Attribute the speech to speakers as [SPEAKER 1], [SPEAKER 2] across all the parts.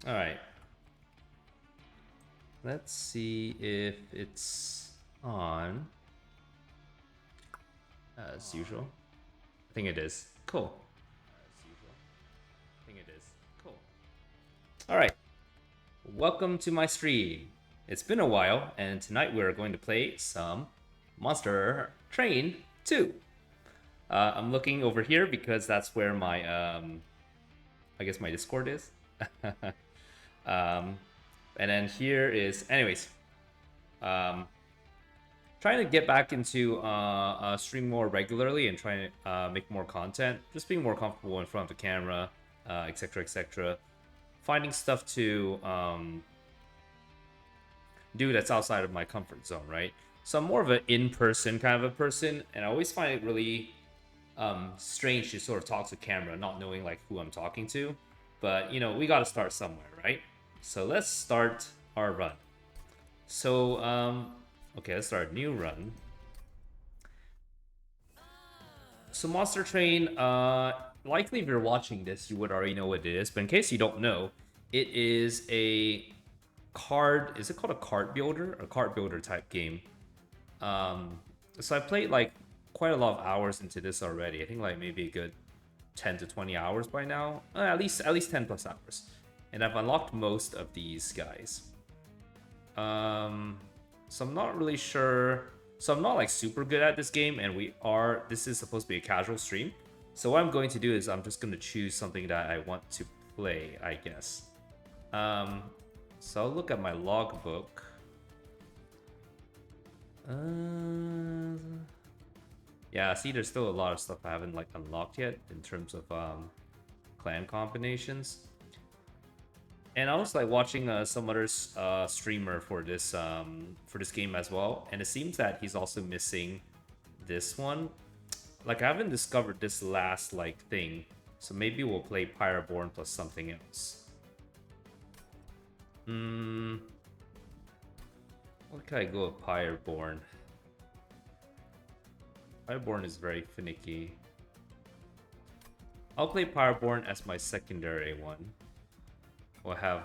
[SPEAKER 1] All right. Let's see if it's on as usual. I think it is. Cool. All right. Welcome to my stream. It's been a while, and tonight we're going to play some Monster Train 2. I'm looking over here because that's where my, I guess my Discord is. um, and then here is, anyways, um, trying to get back into stream more regularly and trying to make more content. Just being more comfortable in front of the camera, etc., etc. Finding stuff to do that's outside of my comfort zone, right? So I'm more of an in-person kind of a person, and I always find it really strange to sort of talk to camera, not knowing like who I'm talking to. But you know, we got to start somewhere, right? So let's start our run. So okay, let's start a new run. So Monster Train, likely if you're watching this, you would already know what it is. But in case you don't know, it is a card. Is it called a card builder? A card builder type game. So I played like quite a lot of hours into this already. I think like maybe a good 10 to 20 hours by now. At least 10 plus hours. And I've unlocked most of these guys. So I'm not really sure. So I'm not like super good at this game, and this is supposed to be a casual stream. So what I'm going to do is I'm just going to choose something that I want to play, I guess. So I'll look at my logbook. Yeah, see, there's still a lot of stuff I haven't like unlocked yet in terms of clan combinations. And I was like watching some other streamer for this game as well, and it seems that he's also missing this one. Like I haven't discovered this last like thing, so maybe we'll play Pyroborn plus something else. What can I go with Pyroborn? Pyroborn is very finicky. I'll play Pyroborn as my secondary one. We'll have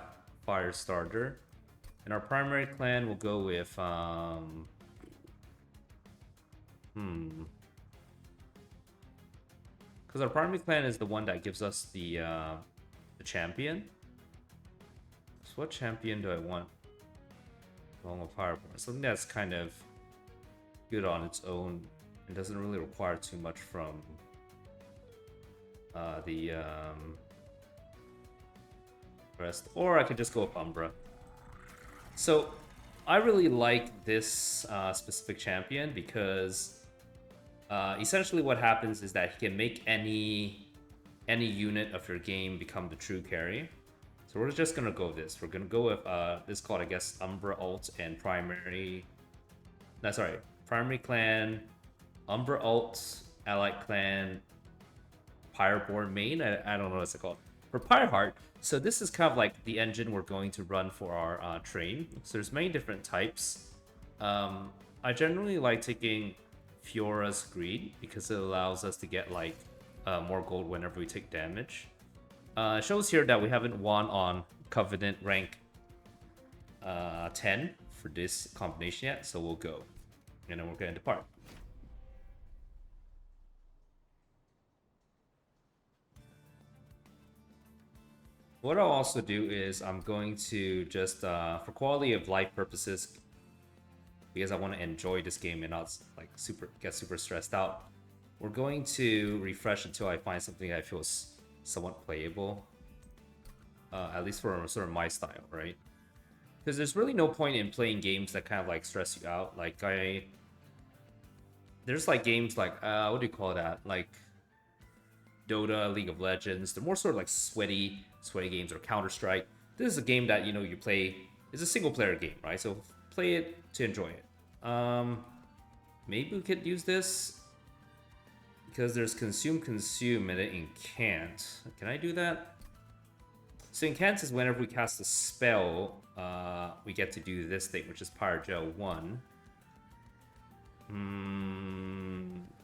[SPEAKER 1] Firestarter. And our primary clan will go with because our primary clan is the one that gives us the champion. So what champion do I want along with Fireborn? Something that's kind of good on its own and doesn't really require too much from the rest. Or I could just go with Umbra. So I really like this specific champion because essentially what happens is that he can make any unit of your game become the true carry. So we're just gonna go with this. We're gonna go with this called, I guess, Umbra ult and primary. No, sorry, primary clan, Umbra ult, allied clan, Pyroborn main. I don't know what's it called for Pyreheart. So this is kind of like the engine we're going to run for our train. So there's many different types. I generally like taking Fiora's Greed because it allows us to get like more gold whenever we take damage. It shows here that we haven't won on Covenant rank 10 for this combination yet, so we'll go. And then we're going to depart. What I'll also do is I'm going to just, for quality of life purposes, because I want to enjoy this game and not like get super stressed out, we're going to refresh until I find something I feel somewhat playable. At least for sort of my style, right? Because there's really no point in playing games that kind of like stress you out. Like there's like games like what do you call that? Like Dota, League of Legends. They're more sort of like sweaty games, or Counter Strike. This is a game that you play. It's a single player game, right? So play it to enjoy it. Maybe we could use this because there's consume and then incant. Can I do that? So incant is whenever we cast a spell, we get to do this thing, which is Pyrogel 1.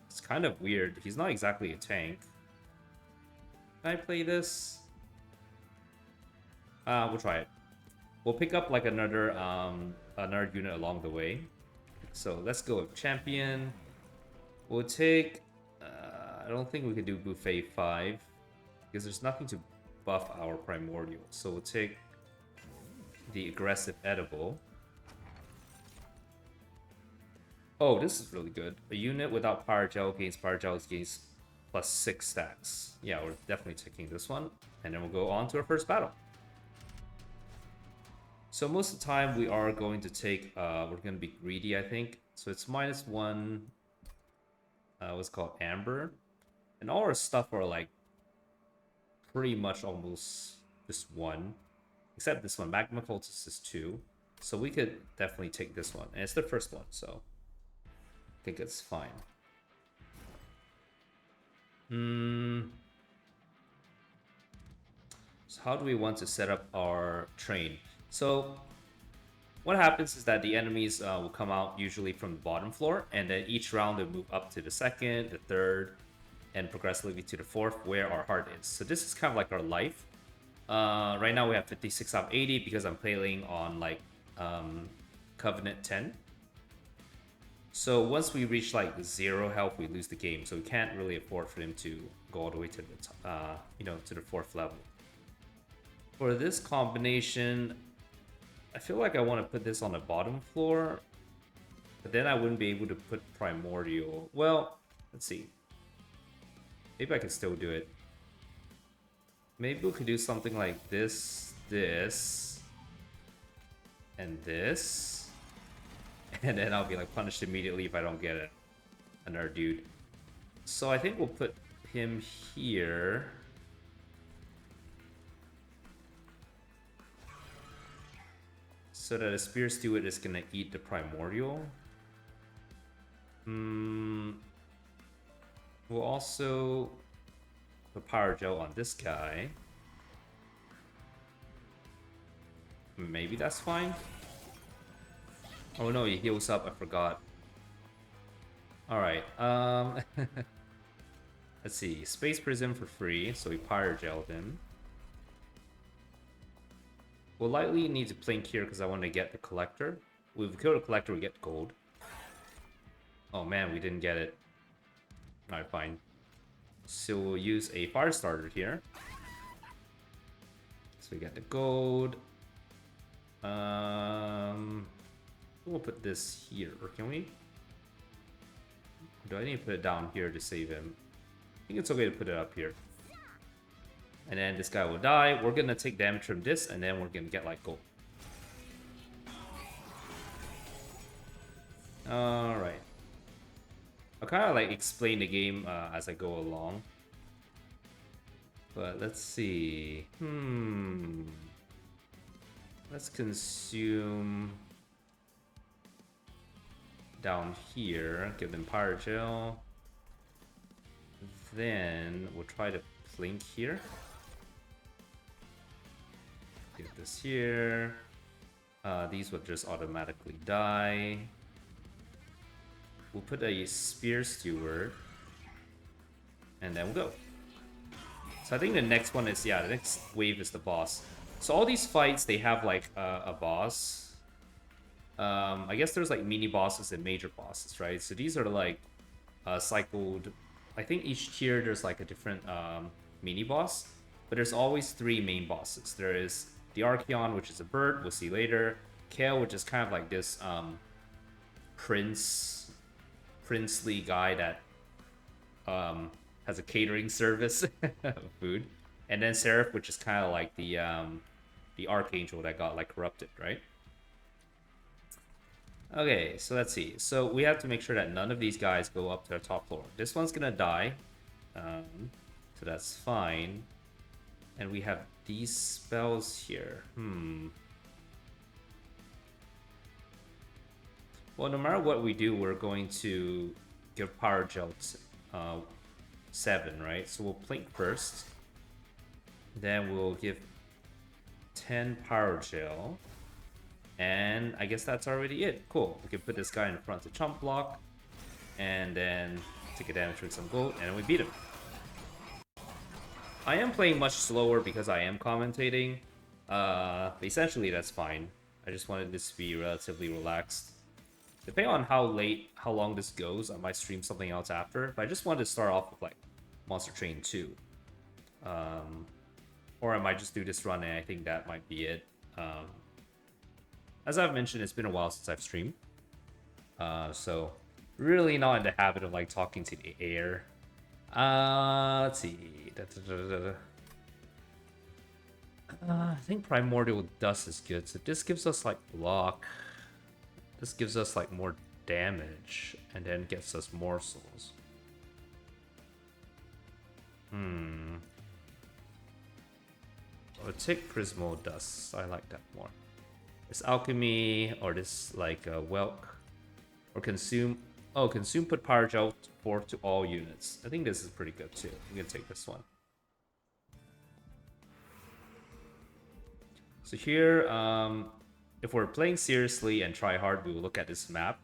[SPEAKER 1] It's kind of weird. He's not exactly a tank. Can I play this? We'll try it. We'll pick up like another unit along the way. So let's go with champion. We'll take. I don't think we can do buffet 5 because there's nothing to buff our primordial. So we'll take the aggressive edible. Oh, this is really good. A unit without power gel gains plus 6 stacks. Yeah, we're definitely taking this one. And then we'll go on to our first battle. So most of the time we are going to take, we're going to be greedy, I think. So it's -1, what's called Amber. And all our stuff are like pretty much almost just 1. Except this one, Magma Cultist is 2. So we could definitely take this one. And it's the first one, so I think it's fine. So how do we want to set up our train? So what happens is that the enemies will come out usually from the bottom floor, and then each round they move up to the second, the third, and progressively to the fourth, where our heart is. So this is kind of like our life. Right now we have 56 out of 80 because I'm playing on like Covenant 10. So once we reach like 0 health, we lose the game. So we can't really afford for them to go all the way to the to the 4th level. For this combination, I feel like I want to put this on the bottom floor, but then I wouldn't be able to put primordial. Well, let's see. Maybe I can still do it. Maybe we could do something like this, and this. And then I'll be like punished immediately if I don't get it. Another dude. So I think we'll put him here. So that a Spear Steward is gonna eat the primordial. We'll also put Power Gel on this guy. Maybe that's fine. Oh no, he heals up, I forgot. Alright, let's see. Space Prism for free, so we Power Gelled him. We'll likely need to plink here because I want to get the Collector. If we kill the Collector, we get gold. Oh man, we didn't get it. Alright, fine. So we'll use a Fire Starter here. So we get the gold. We'll put this here, or can we? Do I need to put it down here to save him? I think it's okay to put it up here. And then this guy will die. We're gonna take damage from this, and then we're gonna get like gold. Alright. I'll kind of like explain the game as I go along. But let's see. Let's consume down here. Give them Power Gel. Then we'll try to plink here. Get this here. These will just automatically die. We'll put a Spear Steward. And then we'll go. So I think the next one is, yeah, the next wave is the boss. So all these fights, they have like a boss. I guess there's like mini bosses and major bosses, right? So these are like cycled. I think each tier there's like a different mini boss. But there's always 3 main bosses. There is the Archeon, which is a bird, we'll see later. Kale, which is kind of like this princely guy that has a catering service of food. And then Seraph, which is kind of like the Archangel that got like corrupted, right? Okay, so let's see. So we have to make sure that none of these guys go up to the top floor. This one's gonna die, so that's fine. And we have these spells here. Well, no matter what we do, we're going to give Power Gel 7, right? So we'll plink first. Then we'll give 10 Power Gel. And I guess that's already it. Cool. We can put this guy in front to chump block. And then take a damage with some gold. And we beat him. I am playing much slower because I am commentating. But essentially, that's fine. I just wanted this to be relatively relaxed. Depending on how long this goes, I might stream something else after. But I just wanted to start off with like Monster Train 2. Um, or I might just do this run, and I think that might be it. As I've mentioned, it's been a while since I've streamed. So really not in the habit of like talking to the air. Let's see. I think Primordial Dust is good. So this gives us like block. This gives us like more damage and then gets us morsels. I'll take Prismo Dust. I like that more. This Alchemy or this like Welk or Consume. Oh, Consume put Power Gel 4 to all units. I think this is pretty good too. I'm gonna take this one. So here, if we're playing seriously and try hard, we will look at this map.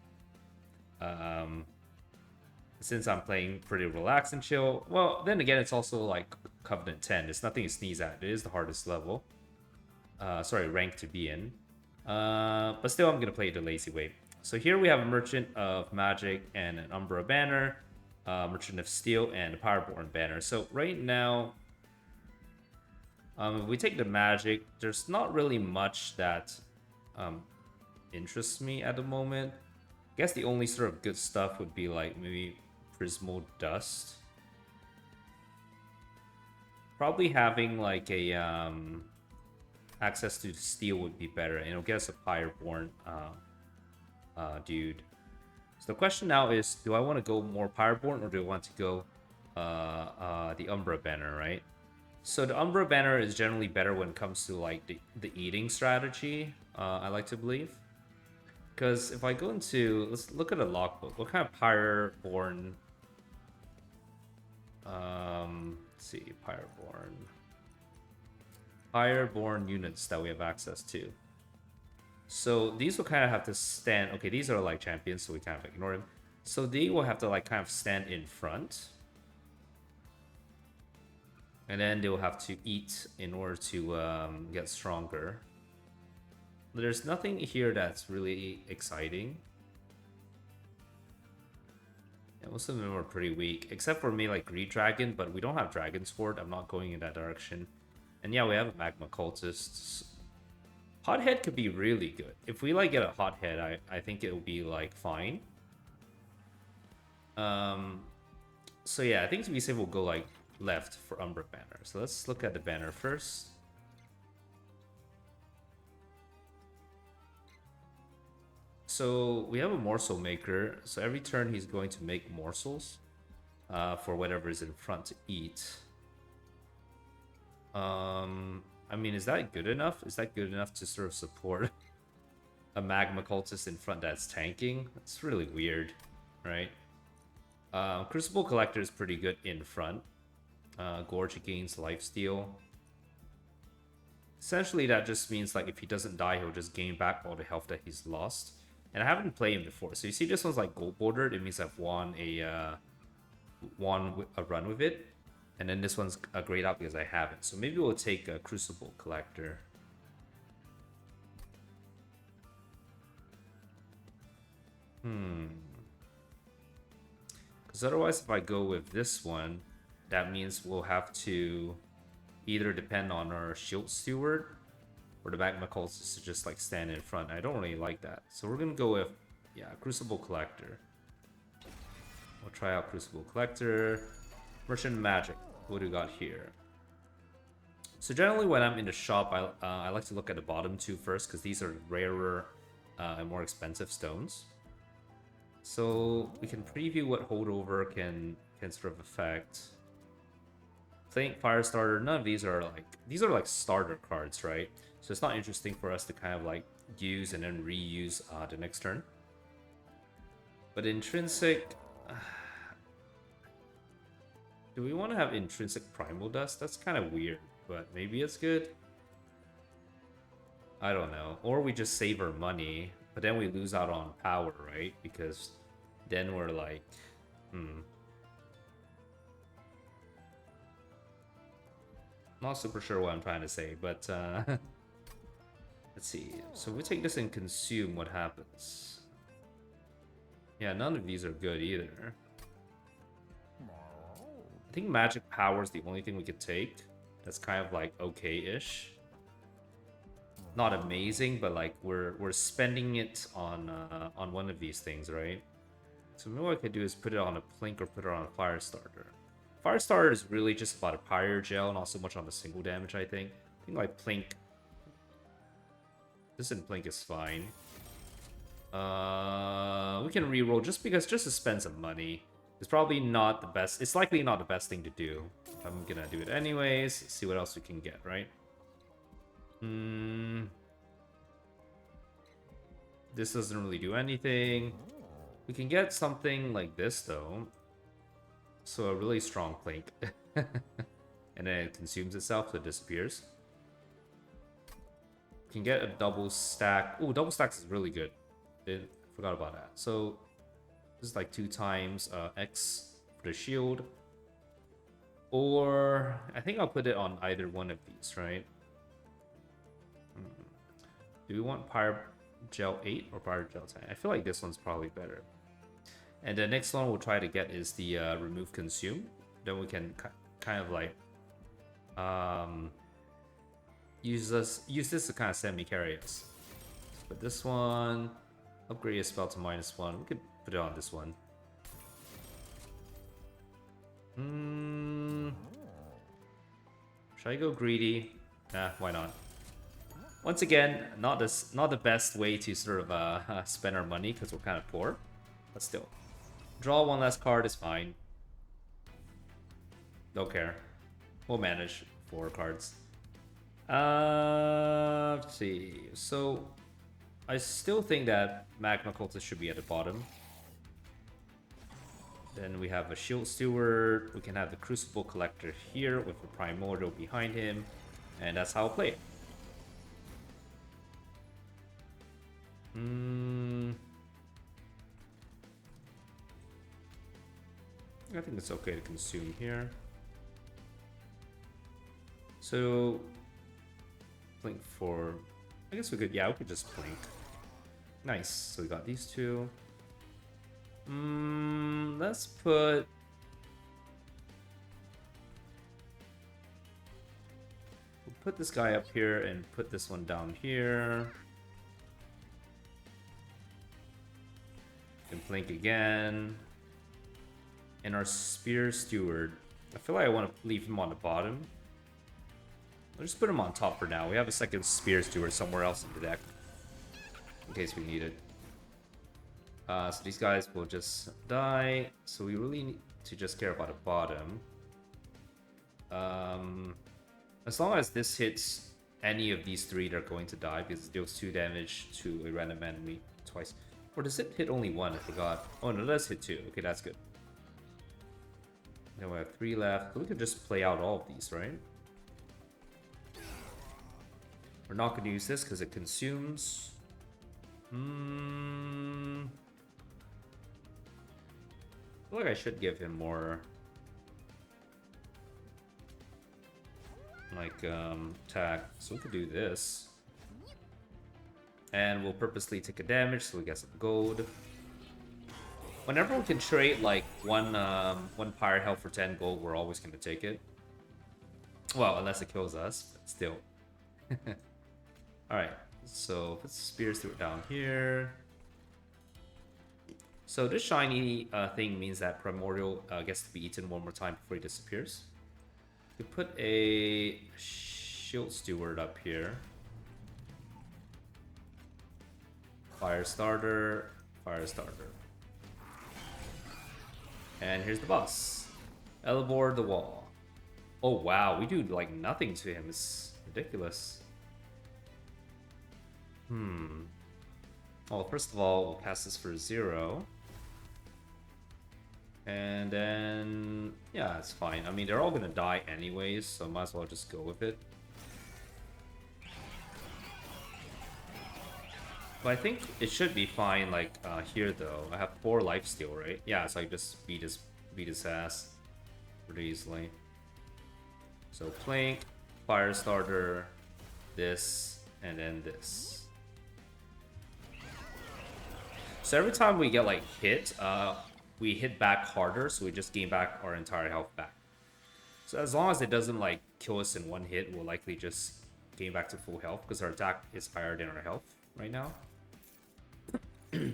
[SPEAKER 1] Since I'm playing pretty relaxed and chill, well, then again, it's also like Covenant 10. There's nothing to sneeze at. It is the hardest level. Sorry, rank to be in. But still, I'm gonna play the lazy way. So here we have a Merchant of Magic and an Umbra banner, Merchant of Steel, and a Powerborn banner. So right now, if we take the Magic, there's not really much that interests me at the moment. I guess the only sort of good stuff would be like maybe Prismo Dust. Probably having like a access to steel would be better, and it'll get us a Fireborn dude. So the question now is, do I want to go more Fireborn or do I want to go the Umbra banner, right? So the Umbra banner is generally better when it comes to like the eating strategy, I like to believe. Because if I go into, let's look at a logbook. What kind of Fireborn? Let's see, Fireborn units that we have access to. So these will kind of have to stand. Okay, these are like champions, so we kind of ignore them. So they will have to like kind of stand in front. And then they'll have to eat in order to get stronger. There's nothing here that's really exciting. Yeah, most of them are pretty weak, except for me like Greed Dragon, but we don't have Dragon Sword. I'm not going in that direction. And yeah, we have a Magma Cultist. Hothead could be really good. If we like get a Hothead, I think it will be like fine. So yeah, I think to be safe, we'll go like left for Umbra banner. So let's look at the banner first. So we have a morsel maker. So every turn he's going to make morsels for whatever is in front to eat. I mean, is that good enough? Is that good enough to sort of support a Magma Cultist in front that's tanking? That's really weird, right? Crucible Collector is pretty good in front. Gorge gains lifesteal. Essentially, that just means like if he doesn't die, he'll just gain back all the health that he's lost. And I haven't played him before, so you see this one's like gold bordered. It means I've won a run with it, and then this one's a grayed out because I haven't. So maybe we'll take a Crucible Collector. Because otherwise, if I go with this one, that means we'll have to either depend on our Shield Steward or the Magma Cultist to just like stand in front. I don't really like that. So we're gonna go with, yeah, Crucible Collector. We'll try out Crucible Collector. Merchant Magic. What do we got here? So generally when I'm in the shop, I like to look at the bottom two first because these are rarer and more expensive stones. So we can preview what holdover can sort of affect. Playing Firestarter, none of these are like starter cards, right? So it's not interesting for us to kind of like use and then reuse the next turn. But Intrinsic, do we want to have Intrinsic Primal Dust? That's kind of weird, but maybe it's good. I don't know. Or we just save our money, but then we lose out on power, right? Because then we're like, Not super sure what I'm trying to say, but Let's see. So if we take this and consume, what happens? Yeah, none of these are good either. I think magic power is the only thing we could take. That's kind of like okay-ish. Not amazing, but like we're spending it on one of these things, right? So maybe what I could do is put it on a Plink or put it on a Fire Starter. Fire Starter is really just about a Pyre Gel, not so much on the single damage, I think. I think like Plink. This in Plink is fine. We can reroll just to spend some money. It's probably not the best. It's likely not the best thing to do. I'm gonna do it anyways. See what else we can get, right? This doesn't really do anything. We can get something like this though. So a really strong Plink. And then it consumes itself, so it disappears. We can get a double stack. Oh, double stacks is really good. Forgot about that. So this is like 2 times X for the shield. Or I think I'll put it on either one of these, right? Do we want Pyre Gel 8 or Pyre Gel 10? I feel like this one's probably better. And the next one we'll try to get is the Remove Consume. Then we can kind of like use this to kind of semi-carry us. But this one, upgrade a spell to -1. We could put it on this one. Should I go greedy? Nah, why not? Once again, not the best way to sort of spend our money because we're kind of poor, but still. Draw one last card is fine. Don't care. We'll manage 4 cards. Let's see. So, I still think that Magma Cultist should be at the bottom. Then we have a Shield Steward. We can have the Crucible Collector here with a Primordial behind him. And that's how I'll play it. I think it's okay to consume here. So, Plink for... I guess we could just Plink. Nice, so we got these 2. Let's put... We'll put this guy up here and put this one down here. And Plink again. And our Spear Steward. I feel like I want to leave him on the bottom. I'll just put him on top for now. We have a second Spear Steward somewhere else in the deck. In case we need it. So these guys will just die. So we really need to just care about the bottom. As long as this hits any of these 3, they're going to die because it deals 2 damage to a random enemy twice. Or does it hit only 1? I forgot. Oh no, it does hit 2. Okay, that's good. Then we have 3 left. We could just play out all of these, right? We're not going to use this because it consumes. I feel like I should give him more like attack. So we could do this. And we'll purposely take a damage so we get some gold. Whenever we can trade like one Pyre health for 10 gold, we're always going to take it. Well, unless it kills us, but still. Alright, so put Spear Steward down here. So this shiny thing means that Primordial gets to be eaten one more time before he disappears. We put a Shield Steward up here. Fire Starter, Fire Starter. And here's the boss. Elevore the Wall. Oh wow, we do like nothing to him. It's ridiculous. Well, first of all, we'll cast this for 0. And then, yeah, it's fine. I mean, they're all gonna die anyways, so might as well just go with it. But I think it should be fine, like, here, though. I have 4 lifesteal, right? Yeah, so I just beat his ass pretty easily. So, Plink, Fire Starter, this, and then this. So every time we get like hit, we hit back harder, so we just gain back our entire health back. So as long as it doesn't like kill us in one hit, we'll likely just gain back to full health because our attack is higher than our health right now. Do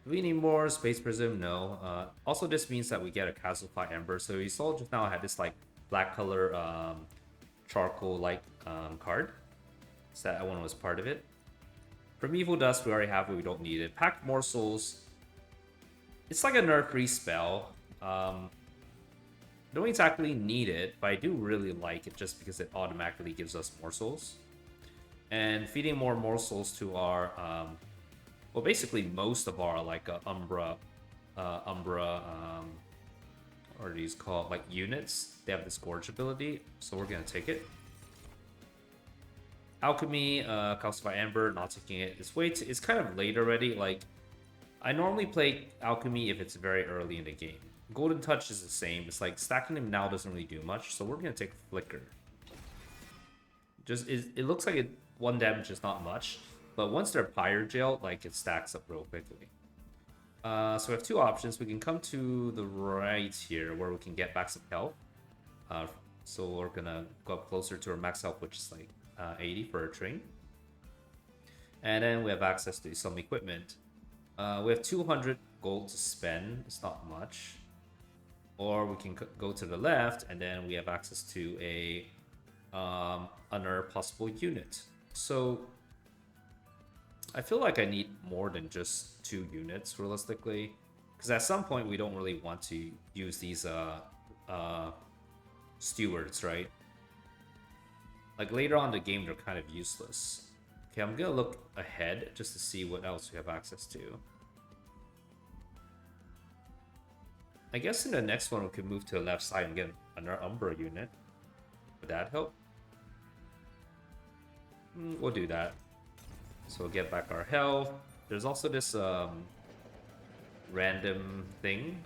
[SPEAKER 1] we need more Space Prism? No. Also, this means that we get a Calcify Ember. So you saw just now I had this like black color charcoal-like card. So that one was part of it. Primeval Dust, we already have it. We don't need it. Packed Morsels. It's like a nerf-free spell. Don't exactly need it, but I do really like it just because it automatically gives us morsels. And feeding more morsels to our, well, basically most of our like Umbra, what are these called? Like units. They have this Gorge ability, so we're gonna take it. Alchemy, Calcify Ember, not taking it. It's kind of late already. Like, I normally play Alchemy if it's very early in the game. Golden Touch is the same. It's like stacking him now doesn't really do much, so we're gonna take Flicker. It looks like one damage is not much, but once they're Pyre Jailed, like it stacks up real quickly. So we have two options. We can come to the right here where we can get back some health. So we're gonna go up closer to our max health, which is like 80 for a train. And then we have access to some equipment. We have 200 gold to spend. It's not much. Or we can go to the left, and then we have access to another possible unit. So I feel like I need more than just 2 units, realistically. Because at some point, we don't really want to use these stewards, right? Like later on in the game, they're kind of useless. Okay, I'm gonna look ahead just to see what else we have access to. I guess in the next one, we could move to the left side and get another Umbra unit. Would that help? We'll do that. So we'll get back our health. There's also this random thing.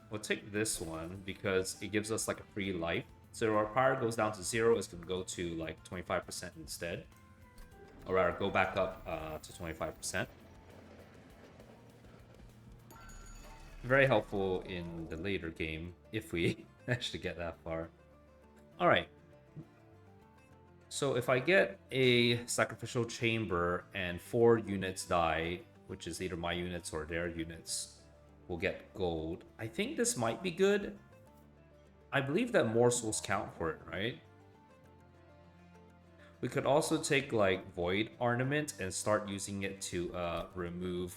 [SPEAKER 1] We'll take this one because it gives us like a free life. So our power goes down to 0. It's going to go to like 25% instead. Or rather, go back up to 25%. Very helpful in the later game if we actually get that far. Alright. So if I get a Sacrificial Chamber and 4 units die, which is either my units or their units, we'll get gold. I think this might be good. I believe that morsels count for it, right? We could also take like Void Ornament and start using it to remove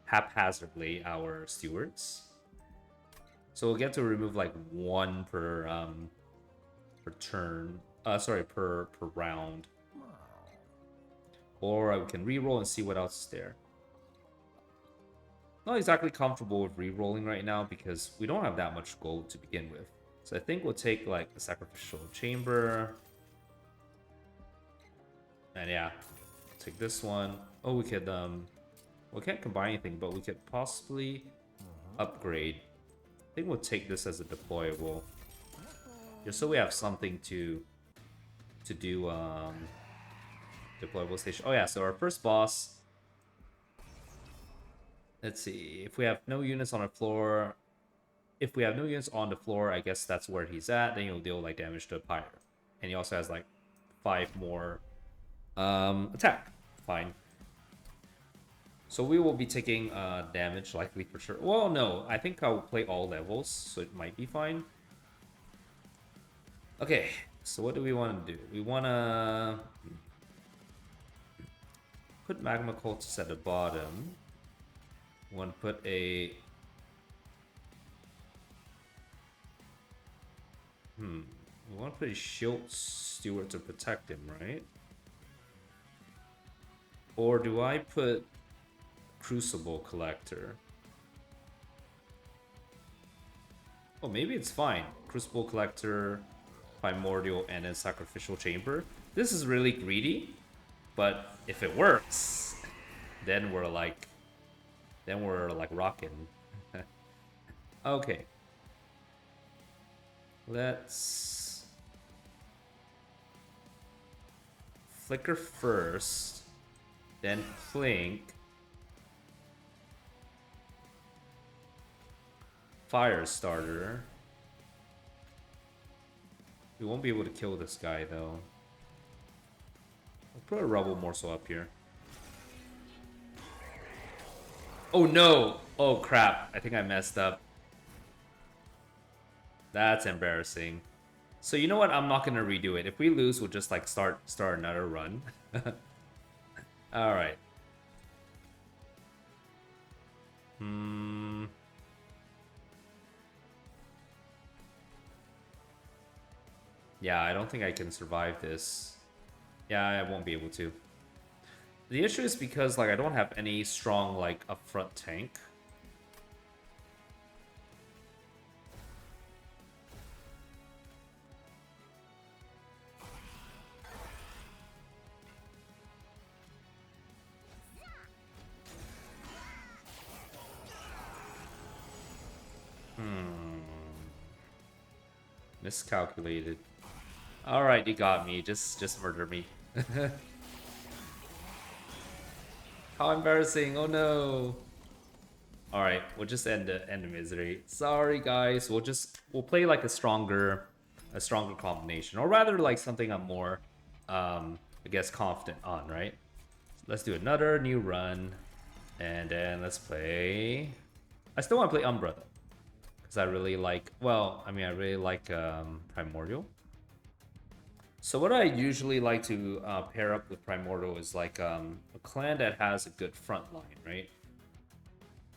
[SPEAKER 1] haphazardly our stewards. So we'll get to remove like 1 per turn. Sorry, per round. Or we can reroll and see what else is there. Not exactly comfortable with re-rolling right now because we don't have that much gold to begin with. So I think we'll take like a Sacrificial Chamber. And yeah, take this one. Oh, we could we can't combine anything, but we could possibly upgrade. I think we'll take this as a deployable. Just so we have something to do deployable station. Oh yeah, so our first boss. Let's see, if we have no units on the floor, I guess that's where he's at. Then he'll deal like damage to a Pyre, and he also has like 5 more attack. Fine. So we will be taking damage likely for sure. Well, no, I think I'll play all levels, so it might be fine. Okay, so what do we want to do? We want to put Magma Cultist at the bottom. We want to put a... We want to put a Shield Steward to protect him, right? Or do I put Crucible Collector? Oh, maybe it's fine. Crucible Collector, Primordial, and then Sacrificial Chamber. This is really greedy, but if it works, then we're like rocking. Okay. Let's flicker first, then Flink. Fire starter. We won't be able to kill this guy though. I'll put a Rubble Morsel up here. Oh no! Oh crap, I think I messed up. That's embarrassing. So you know what? I'm not gonna redo it. If we lose, we'll just like start another run. All right. Yeah, I don't think I can survive this. Yeah, I won't be able to. The issue is because like I don't have any strong like upfront tank. Miscalculated. All right, you got me. Just murder me. How embarrassing! Oh no. All right, we'll just end the misery. Sorry guys. We'll play like a stronger combination, or rather like something I'm more I guess confident on, right? So let's do another new run, and then let's play. I still want to play Umbra though, because I really like. Well, I mean, I really like Primordial. So what I usually like to pair up with Primordial is like a clan that has a good front line, right?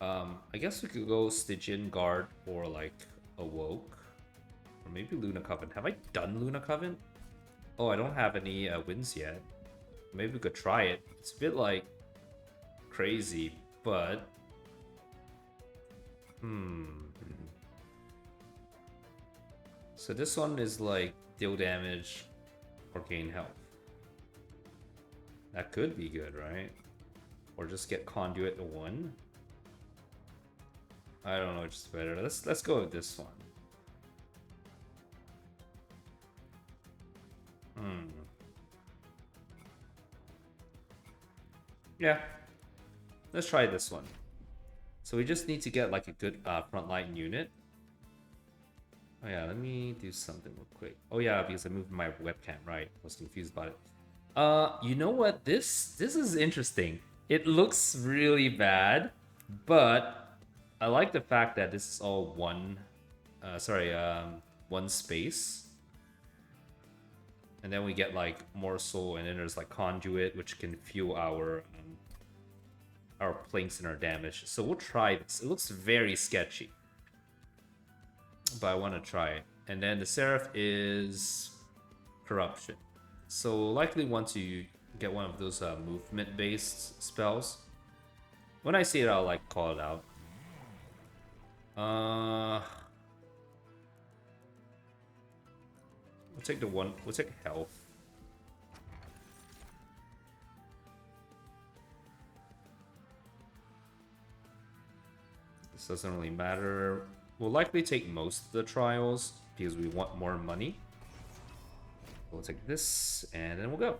[SPEAKER 1] I guess we could go Stygian Guard or like Awoke. Or maybe Luna Coven. Have I done Luna Coven? Oh, I don't have any wins yet. Maybe we could try it. It's a bit like crazy, but... So this one is like deal damage or gain health. That could be good, right? Or just get Conduit to 1. I don't know which is better. Let's go with this one. Yeah. Let's try this one. So we just need to get like a good frontline unit. Oh yeah, let me do something real quick. Oh yeah, because I moved my webcam, right? I was confused about it. You know what? This is interesting. It looks really bad, but I like the fact that this is all one one space. And then we get like Morsel, and then there's like Conduit, which can fuel our planks and our damage. So we'll try this. It looks very sketchy, but I want to try it. And then the Seraph is Corruption. So likely want to get one of those movement-based spells. When I see it, I'll like call it out. We'll take the one. We'll take health. This doesn't really matter. We'll likely take most of the trials because we want more money. We'll take this and then we'll go.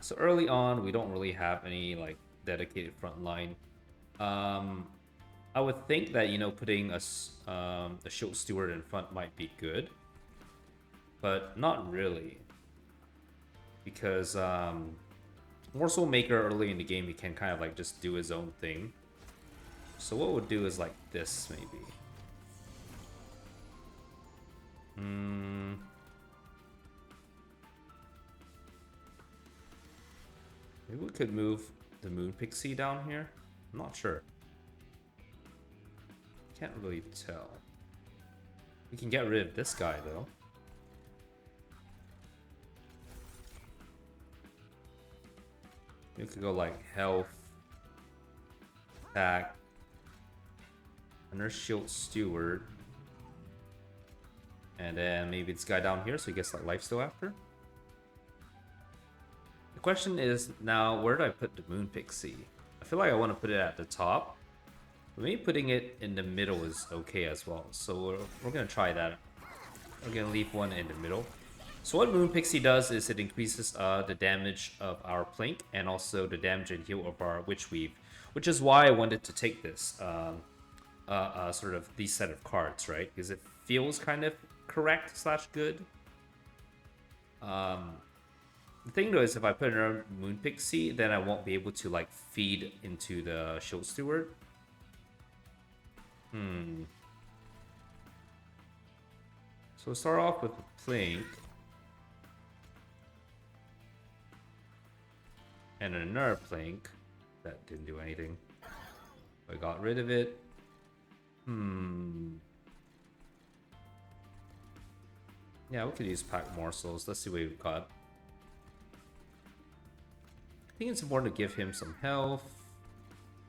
[SPEAKER 1] So early on, we don't really have any like dedicated front line. I would think that, you know, putting a Shield Steward in front might be good, but not really, because Morsel Maker early in the game, he can kind of like just do his own thing. So what we'll do is like this maybe. Maybe we could move the Moon Pixie down here. I'm not sure. Can't really tell. We can get rid of this guy though. We could go like health, attack, Under Shield Steward, and then maybe this guy down here so he gets like lifesteal after. The question is now, where do I put the Moon Pixie? I feel like I want to put it at the top. Maybe putting it in the middle is okay as well. So we're gonna try that. We're gonna leave one in the middle. So what Moon Pixie does is it increases the damage of our Plink and also the damage and heal of our Witch Weave, which is why I wanted to take this sort of these set of cards, right? Because it feels kind of correct slash good. The thing though is if I put another Moon Pixie, then I won't be able to like feed into the Shield Steward. So we'll start off with a Plink. And another Plink. That didn't do anything. I got rid of it. Yeah, we could use Pack Morsels. Let's see what we've got. I think it's important to give him some health.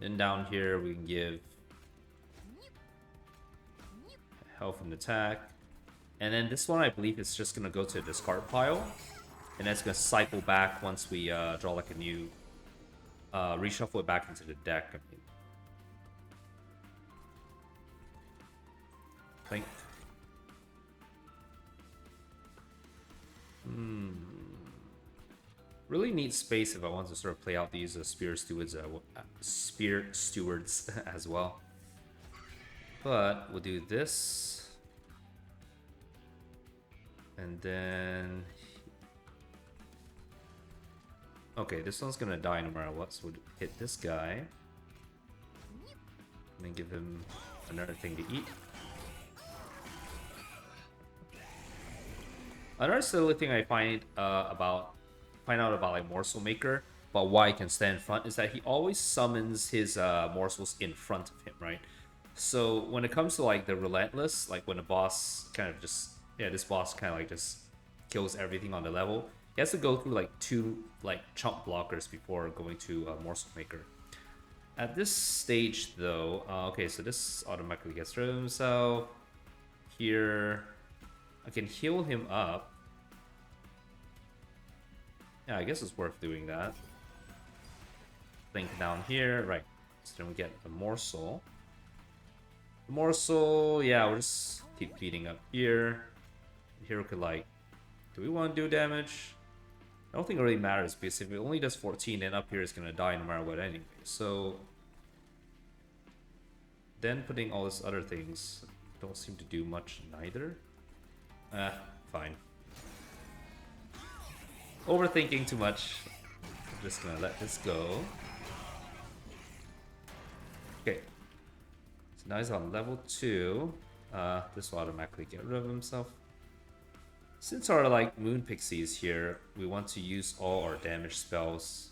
[SPEAKER 1] Then down here we can give health and attack. And then this one I believe is just gonna go to the discard pile. And that's gonna cycle back once we draw like a new reshuffle it back into the deck. I mean. Plink. Really need space if I want to sort of play out these Spear Stewards as well. But we'll do this. And then... Okay, this one's gonna die no matter what, so we'll hit this guy. And then give him another thing to eat. Another silly thing I find out about like Morsel Maker, about why he can stand in front, is that he always summons his morsels in front of him, right? So when it comes to like the Relentless, like when the boss kind of just, this boss kind of like just kills everything on the level, he has to go through like 2 like chump blockers before going to Morsel Maker. At this stage though, okay, so this automatically gets rid of himself. Here, I can heal him up. Yeah, I guess it's worth doing that. Think down here, right. So then we get the Morsel. The Morsel, yeah, we'll just keep feeding up here. Here we could like, do we want to do damage? I don't think it really matters because if it only does 14, then up here is going to die no matter what anyway. So then putting all these other things don't seem to do much neither. Fine. Overthinking too much. I'm just gonna let this go. Okay. So now he's on level 2. This will automatically get rid of himself. Since our like Moon Pixie is here, we want to use all our damage spells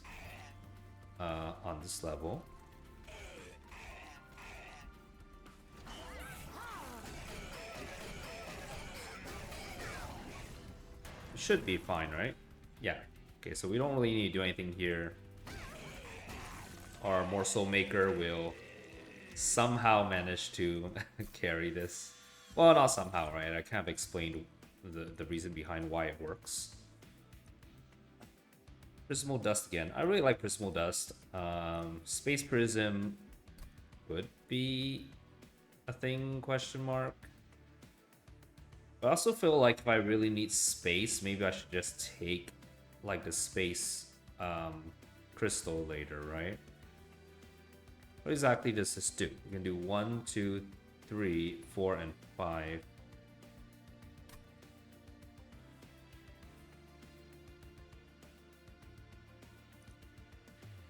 [SPEAKER 1] on this level. It should be fine, right? Yeah. Okay, so we don't really need to do anything here. Our Morsel Maker will somehow manage to carry this. Well, not somehow, right? I kind of explained the reason behind why it works. Prismal Dust again. I really like Prismal Dust. Space Prism could be a thing, question mark. But I also feel like if I really need space, maybe I should just take like the space crystal later, right? What exactly does this do? We can do 1, 2, 3, 4, and 5.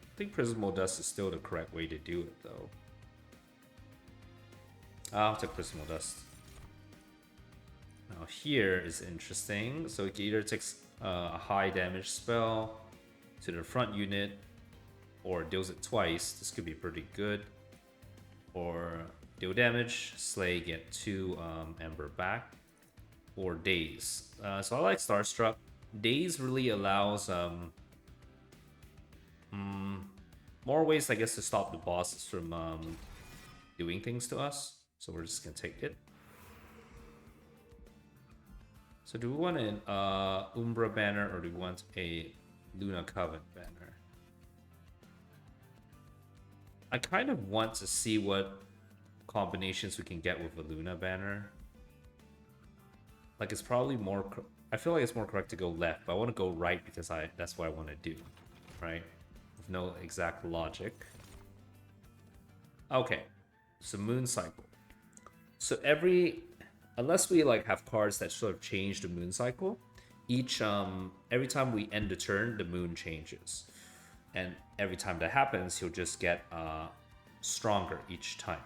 [SPEAKER 1] I think Prismal Dust is still the correct way to do it, though. I'll take Prismal Dust. Now here is interesting. So it either takes a high damage spell to the front unit, or deals it twice. This could be pretty good. Or deal damage, slay, get 2 Ember back. Or Daze. So I like Starstruck. Daze really allows more ways, I guess, to stop the bosses from doing things to us. So we're just gonna take it. So do we want an Umbra banner or do we want a Luna Coven banner? I kind of want to see what combinations we can get with a Luna banner. Like it's probably more. I feel like it's more correct to go left, but I want to go right because that's what I want to do, right? With no exact logic. Okay, so moon cycle. So unless we like have cards that sort of change the moon cycle, every time we end the turn, the moon changes, and every time that happens, he'll just get stronger each time.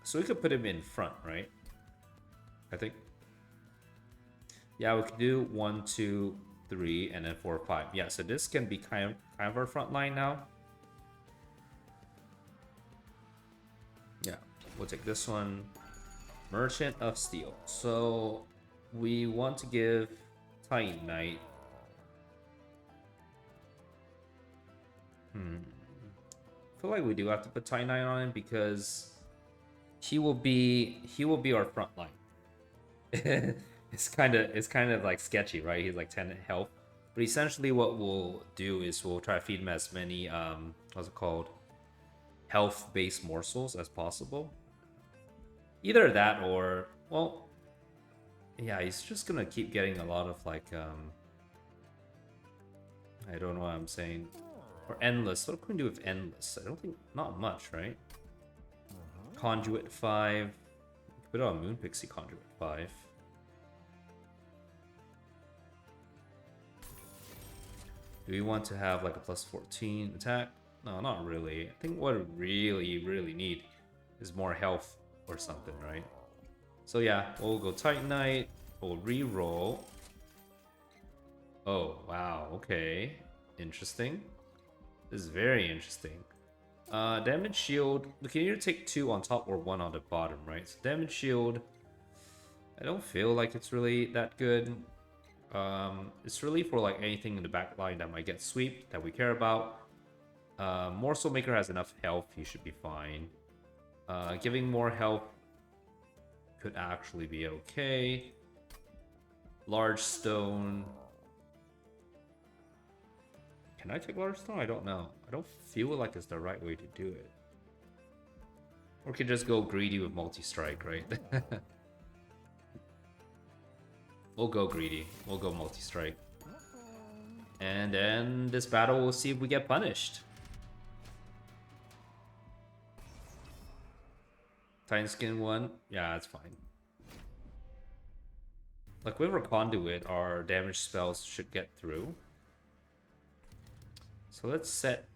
[SPEAKER 1] So we could put him in front, right? I think. Yeah, we could do 1, 2, 3, and then 4, 5. Yeah, so this can be kind of our front line now. Yeah, we'll take this one. Merchant of Steel. So we want to give Titan Knight. I feel like we do have to put Titan Knight on him because he will be our front line. It's kind of like sketchy, right? He's like 10 health. But essentially what we'll do is we'll try to feed him as many what's it called? Health-based morsels as possible. Either that or, well, yeah, he's just gonna keep getting a lot of like I don't know what I'm saying. Or endless. What can we do with endless? I don't think not much, right? Conduit 5. Put on Moon Pixie Conduit 5. Do we want to have like a plus 14 attack? No, not really. I think what we really need is more health or something, right? So yeah, we'll go Titan Knight. We'll re-roll. Oh, wow. Okay. Interesting. This is very interesting. Damage shield. We can either take 2 on top or 1 on the bottom, right? So damage shield. I don't feel like it's really that good. It's really for like anything in the back line that might get sweep that we care about. Morsel Maker has enough health, he should be fine. Giving more health could actually be okay. Large Stone. Can I take Large Stone? I don't know. I don't feel like it's the right way to do it. Or we could just go greedy with multi-strike, right? We'll go greedy. We'll go multi-strike. And then this battle, we'll see if we get punished. Titan Skin 1? Yeah, that's fine. Like with our Conduit, our damage spells should get through. So let's set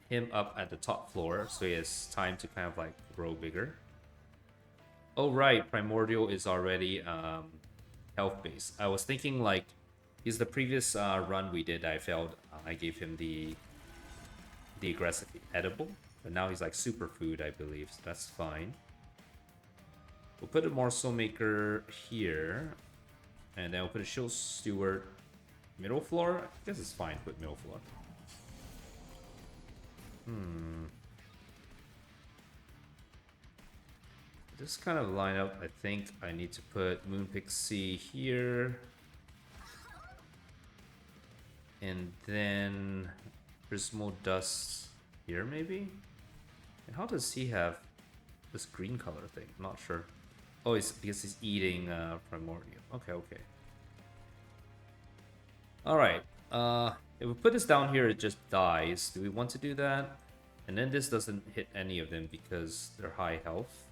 [SPEAKER 1] him up at the top floor so he has time to kind of like grow bigger. Oh right, Primordial is already health base. I was thinking like he's the previous run we did. I failed. I gave him the aggressive edible, but now he's like superfood, I believe. So that's fine. We'll put a Morsel Maker here, and then we'll put a Shield Steward middle floor. I guess it's fine. Put middle floor. This kind of lineup, I think I need to put Moon Pixie here. And then Prismal Dust here, maybe? And how does he have this green color thing? I'm not sure. Oh, it's because he's eating Primordial. Okay, okay. Alright. If we put this down here, it just dies. Do we want to do that? And then this doesn't hit any of them because they're high health.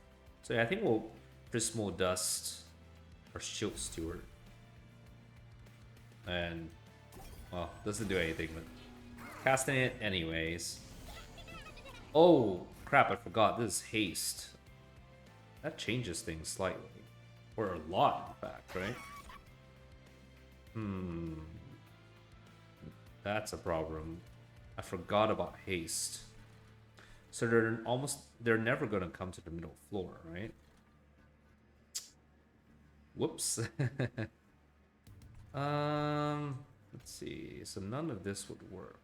[SPEAKER 1] So yeah, I think we'll Prismal Dust or Shield Steward. And, well, doesn't do anything, but casting it anyways. Oh, crap, I forgot. This is haste. That changes things slightly. Or a lot, in fact, right? That's a problem. I forgot about haste. So they're never gonna come to the middle floor, right? Whoops. Let's see. So none of this would work.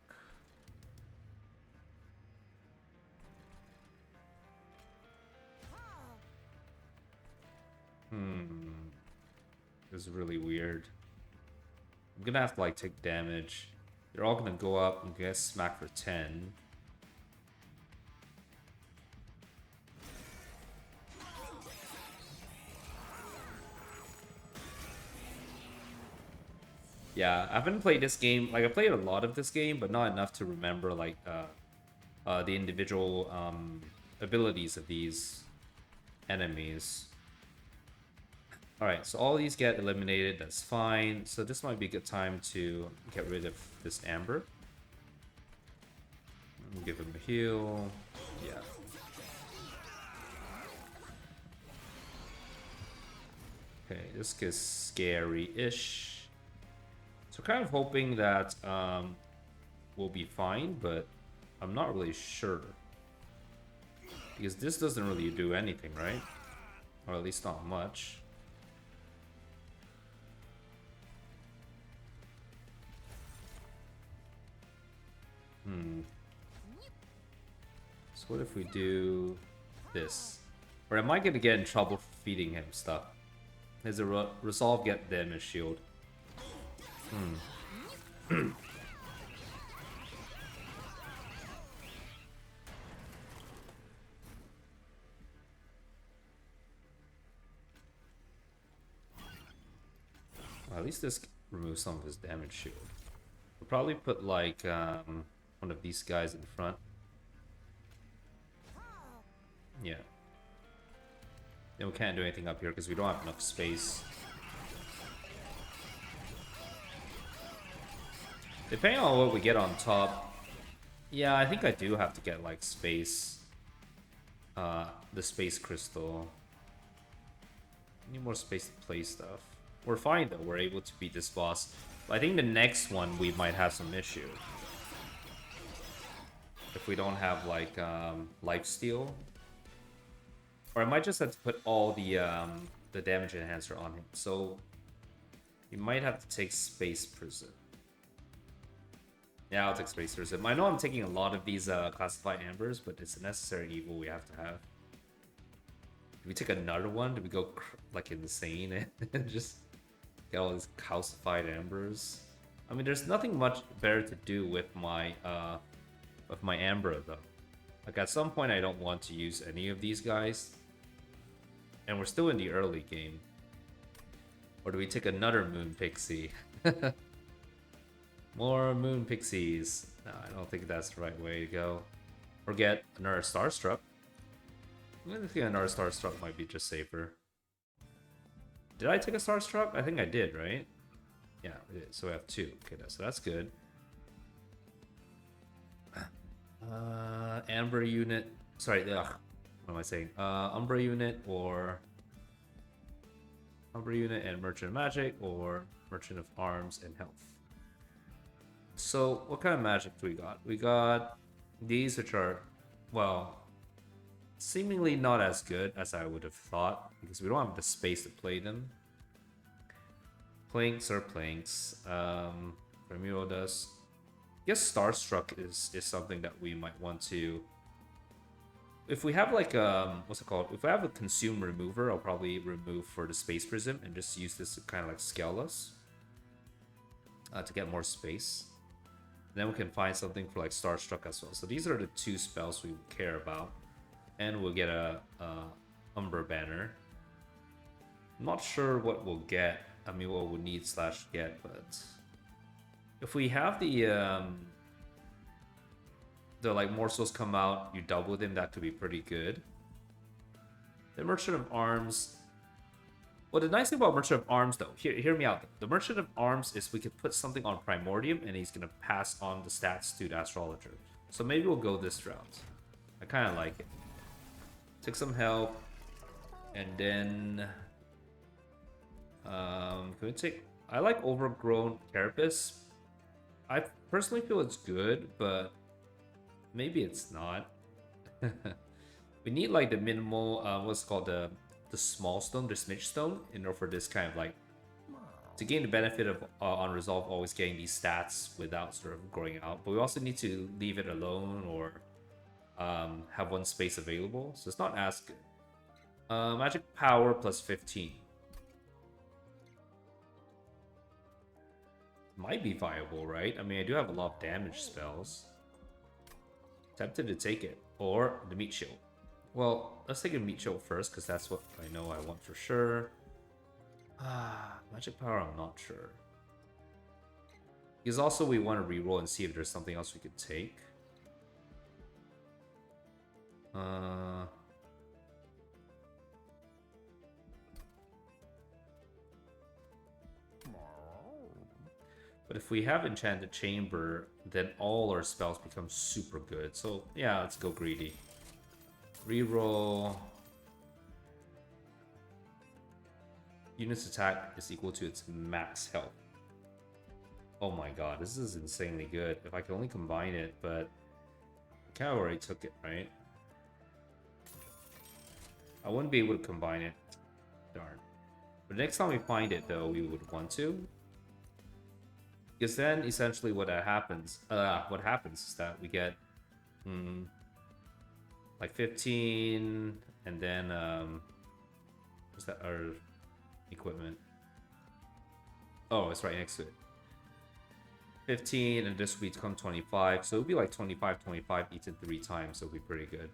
[SPEAKER 1] This is really weird. I'm gonna have to like take damage. They're all gonna go up and get smacked for 10. Yeah, I haven't played this game. Like I played a lot of this game, but not enough to remember like the individual abilities of these enemies. All right, so all these get eliminated. That's fine. So this might be a good time to get rid of this Amber. Give him a heal. Yeah. Okay, this gets scary-ish. So kind of hoping that we'll be fine, but I'm not really sure. Because this doesn't really do anything, right? Or at least not much. So what if we do this? Or am I going to get in trouble for feeding him stuff? There's a resolve get damage shield. Well, at least this removes some of his damage shield. We'll probably put like one of these guys in front. Yeah. Then we can't do anything up here because we don't have enough space. Depending on what we get on top, yeah, I think I do have to get like space. The space crystal. Need more space to play stuff. We're fine though. We're able to beat this boss. But I think the next one we might have some issue. If we don't have like lifesteal. Or I might just have to put all the damage enhancer on him. So you might have to take Space Prism. Yeah, I'll take Space Prism. I know I'm taking a lot of these classified ambers, but it's a necessary evil we have to have. Do we take another one? Do we go like insane and just get all these calcified ambers? I mean, there's nothing much better to do with my amber though. Like at some point, I don't want to use any of these guys, and we're still in the early game. Or do we take another Moon Pixie? More Moon Pixies. No, I don't think that's the right way to go. Or get another Starstruck. I think another Starstruck might be just safer. Did I take a Starstruck? I think I did, right? Yeah, we did. So we have two. Okay, so that's good. Amber unit. Sorry, ugh. What am I saying? Umbra unit or Umbra unit and Merchant of Magic or Merchant of Arms and Health. So what kind of magic do we got? We got these, which are, well, seemingly not as good as I would have thought because we don't have the space to play them. Planks are planks. Ramiro does. I guess Starstruck is something that we might want to. If we have like what's it called? If we have a consume remover, I'll probably remove for the Space Prism and just use this to kind of like scale us to get more space. Then we can find something for like Starstruck as well. So these are the two spells we care about. And we'll get a Umber Banner. I'm not sure what we'll get. I mean, what we'll need / get, but if we have the like morsels come out, you double them, that could be pretty good. The Merchant of Arms. Well, the nice thing about Merchant of Arms, though, hear me out. The Merchant of Arms is we could put something on Primordium, and he's gonna pass on the stats to the Astrologer. So maybe we'll go this route. I kind of like it. Take some help, and then can we take? I like Overgrown Carapace. I personally feel it's good, but maybe it's not. We need like the minimal, what's called the small stone, the smidge stone, in order for this kind of like to gain the benefit of on resolve always getting these stats without sort of growing out. But we also need to leave it alone or have one space available, so it's not as good. Magic power plus 15 might be viable, right? I mean, I do have a lot of damage spells. Tempted to take it, or the meat shield. Well, let's take a meat shield first, because that's what I know I want for sure. Magic power, I'm not sure. Because also we want to reroll and see if there's something else we could take. Uh, but if we have Enchanted Chamber, then all our spells become super good. So yeah, let's go greedy. Reroll. Unit's attack is equal to its max health. Oh my god, this is insanely good. If I could only combine it, but the cow already took it, right? I wouldn't be able to combine it. Darn. But next time we find it, though, we would want to. Because then, essentially, what happens is that we get, like 15, and then, what's that, our equipment? Oh, it's right next to it. 15, and this will become 25, so it'll be like 25, 25 eaten 3 times, so it'll be pretty good.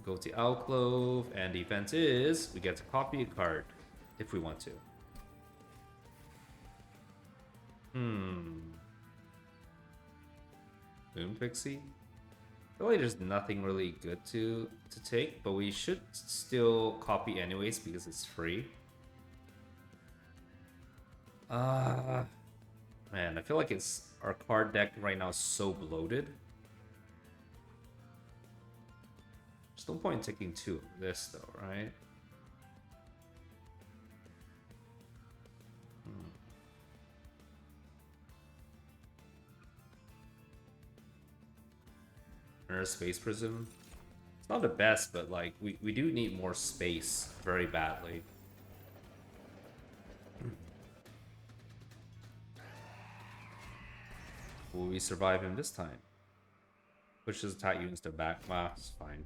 [SPEAKER 1] Go to Alclove, and the event is we get to copy a card if we want to. Moon Pixie? I feel like there's nothing really good to take, but we should still copy anyways because it's free. Man, I feel like our card deck right now is so bloated. There's no point in taking 2 of this though, right? Mirror Space Prism. It's not the best, but like we do need more space very badly. Will we survive him this time? Pushes attack units to back. Wow, it's fine.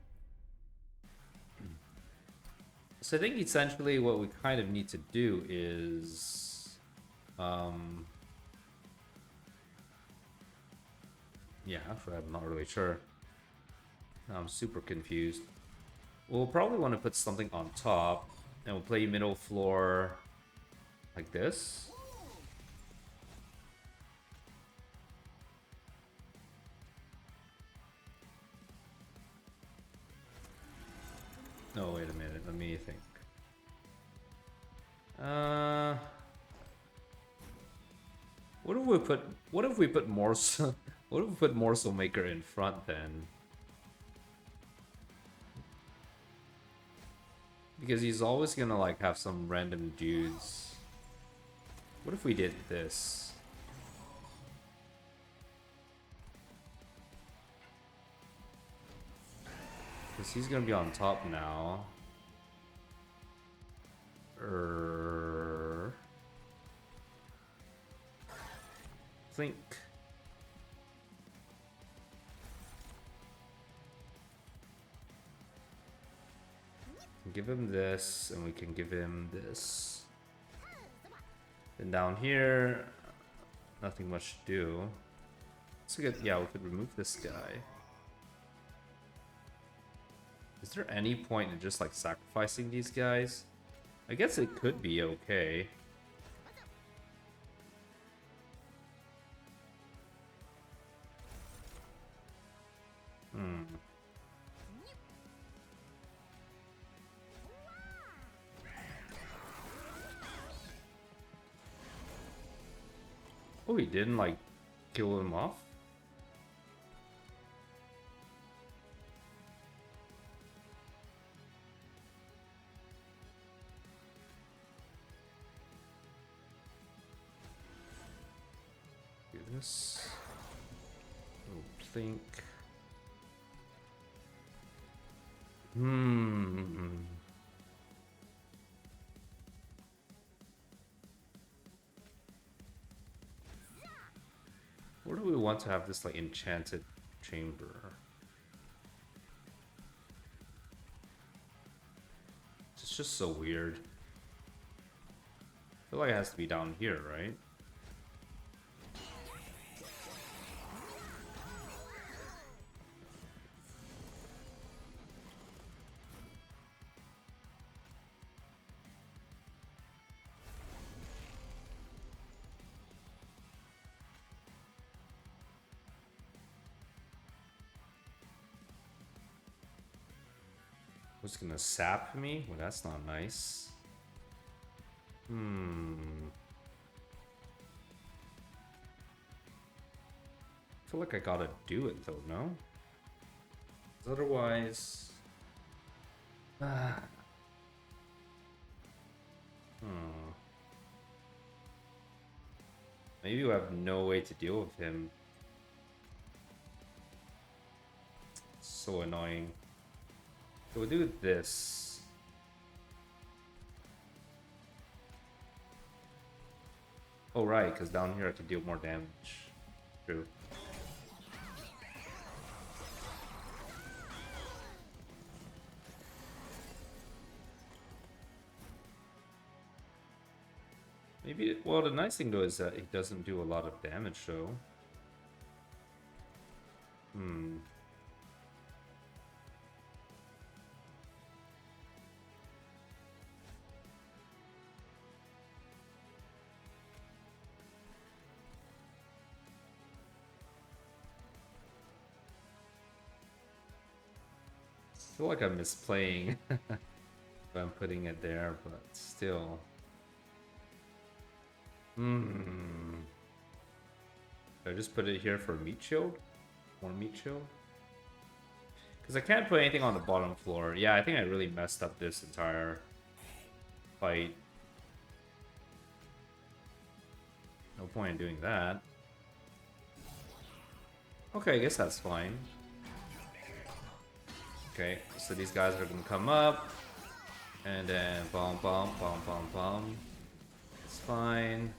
[SPEAKER 1] So I think essentially what we kind of need to do is, yeah, actually I'm not really sure. I'm super confused. We'll probably want to put something on top, and we'll play middle floor like this. No, wait a minute. Let me think. What if we put? What if we put Morsel? What if we put Morsel Maker in front then? Because he's always gonna like have some random dudes. What if we did this? Because he's gonna be on top now. Think. Give him this, and we can give him this. And down here, nothing much to do. So good. Yeah, we could remove this guy. Is there any point in just like sacrificing these guys? I guess it could be okay. Oh, he didn't like kill him off? Do this. Oh, think. Where do we want to have this like enchanted chamber? It's just so weird. I feel like it has to be down here, right? Who's gonna sap me? Well, that's not nice. I feel like I gotta do it though, no? 'Cause otherwise... Maybe we have no way to deal with him. So annoying. So we'll do this. Oh right, because down here I can deal more damage. True. Maybe, well, the nice thing though is that it doesn't do a lot of damage though. I feel like I'm misplaying if I'm putting it there, but still. Should I just put it here for meat shield? More meat shield? Because I can't put anything on the bottom floor. Yeah, I think I really messed up this entire fight. No point in doing that. Okay, I guess that's fine. Okay, so these guys are gonna come up. And then bomb, bomb, bomb, bomb, bomb. It's fine.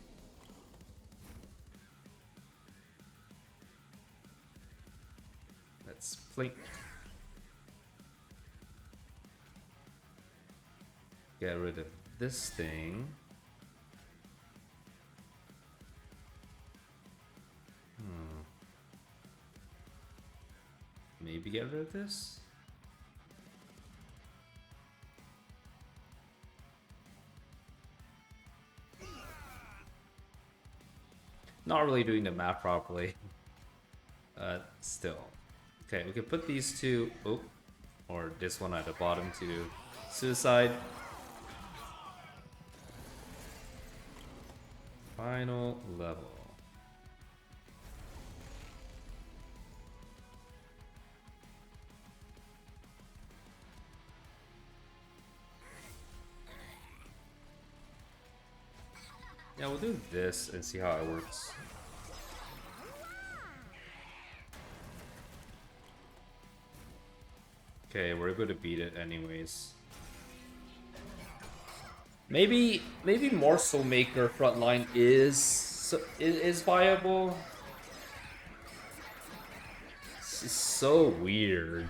[SPEAKER 1] Let's flank. Get rid of this thing. Maybe get rid of this? Not really doing the math properly. Still. Okay, we can put these two... Oh, or this one at the bottom to suicide. Final level. Yeah, we'll do this and see how it works. Okay, we're able to beat it anyways. Maybe Morsel Maker frontline is viable. This is so weird.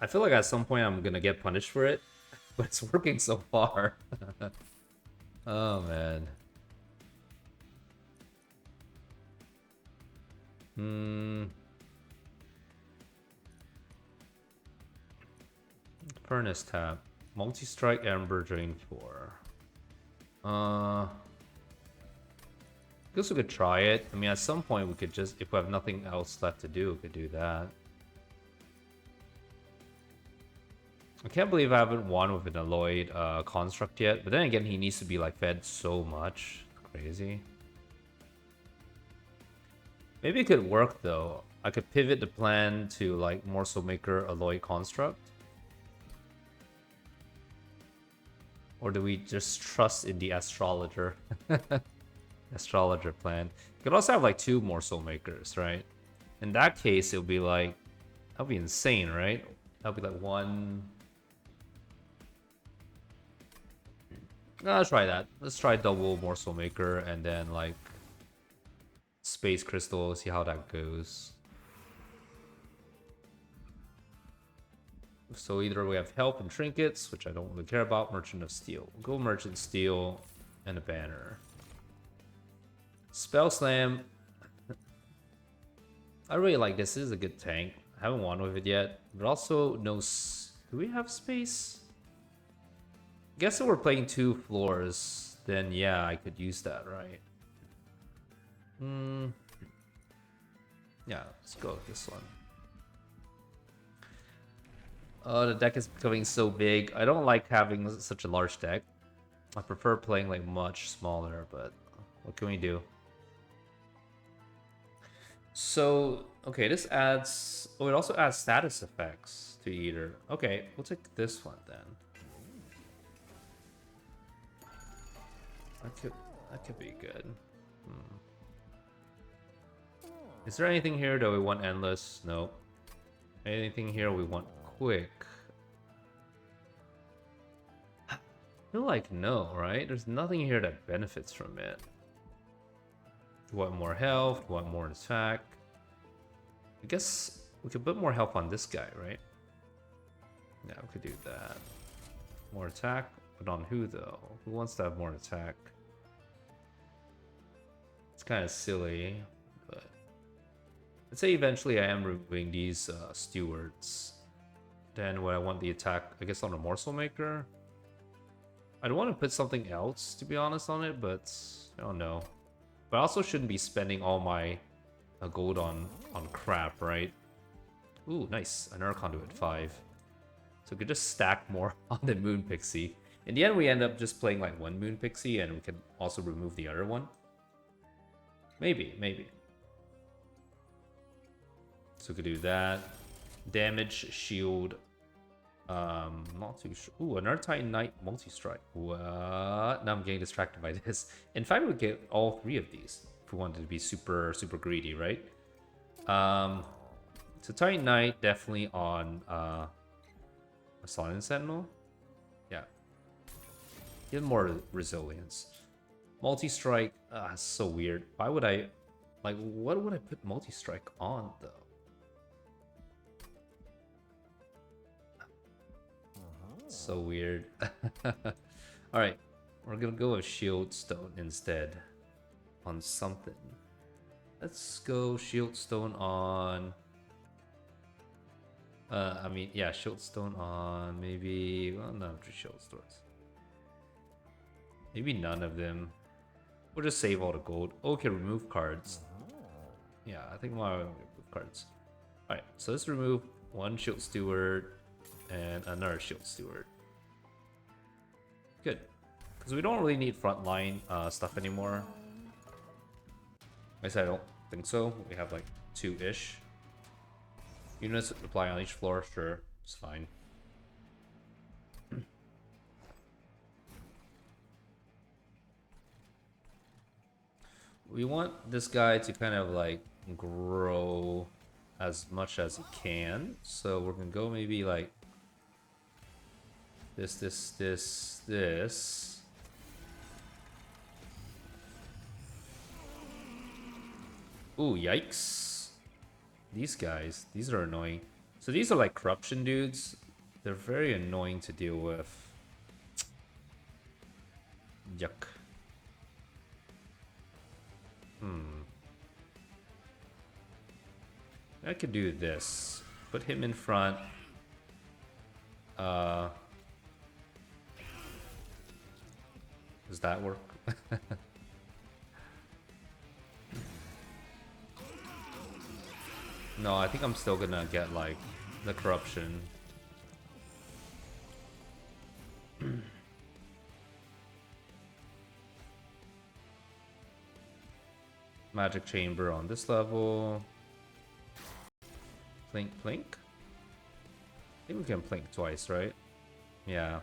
[SPEAKER 1] I feel like at some point I'm gonna get punished for it, but it's working so far. Oh man. Furnace Tap. Multi-strike Ember Drain 4. Guess we could try it. I mean, at some point we could just, if we have nothing else left to do, we could do that. I can't believe I haven't won with an Alloyed construct yet, but then again, he needs to be like fed so much. Crazy. Maybe it could work though. I could pivot the plan to like Morsel Maker Alloyed construct. Or do we just trust in the astrologer? Astrologer plan. You could also have like 2 Morsel Makers, right? In that case, it would be like... That would be insane, right? That would be like 1... No, let's try that. Let's try double Morsel Maker and then like... Space Crystal, see how that goes. So either we have Help and Trinkets, which I don't really care about. Merchant of Steel. We'll go Merchant Steel and a banner. Spell Slam. I really like this. This is a good tank. I haven't won with it yet. But also, no... Do we have space? I guess if we're playing 2 floors, then yeah, I could use that, right? Yeah, let's go with this one. Oh, the deck is becoming so big. I don't like having such a large deck. I prefer playing like much smaller, but what can we do? So, okay, this adds... Oh, it also adds status effects to Eater. Okay, we'll take this one then. That could, that could be good. Hmm. Is there anything here that we want endless? No. Anything here we want quick? I feel like no, right? There's nothing here that benefits from it. You want more health, you want more attack. I guess we could put more health on this guy, right? Yeah, we could do that. More attack, but on who though? Who wants to have more attack? It's kind of silly, but let's say eventually I am removing these stewards. Then when I want the attack, I guess on a morsel maker. I don't want to put something else, to be honest, on it, but I don't know. But I also shouldn't be spending all my gold on crap, right? Ooh, nice. Another conduit 5. So we could just stack more on the Moon Pixie. In the end, we end up just playing like one Moon Pixie, and we can also remove the other one. Maybe, maybe. So we could do that. Damage, shield. Not too sure. Ooh, another Titan Knight multi-strike. What? Now I'm getting distracted by this. In fact, we get all 3 of these if we wanted to be super, super greedy, right? So Titan Knight definitely on a Silent Sentinel. Yeah. Give more resilience. Multi-strike, so weird. Why would I, like, what would I put multi-strike on, though? So weird. Alright, we're gonna go with Shield Stone instead. On something. Let's go Shield Stone on... I mean, yeah, Shield Stone on maybe... Well, no, just Shield Stones. Maybe none of them. We'll just save all the gold. Okay, remove cards. Yeah, I think we'll remove cards. Alright, so let's remove one Shield Steward and another Shield Steward. Good. Because we don't really need frontline stuff anymore. I guess I don't think so. We have like 2-ish. Units apply on each floor, sure. It's fine. We want this guy to kind of like grow as much as he can. So we're gonna go maybe like this. Ooh, yikes. These guys, these are annoying. So these are like corruption dudes. They're very annoying to deal with. Yuck. I could do this. Put him in front. Does that work? No, I think I'm still gonna get like the corruption. Magic chamber on this level. Plink, plink. I think we can plink twice, right? Yeah.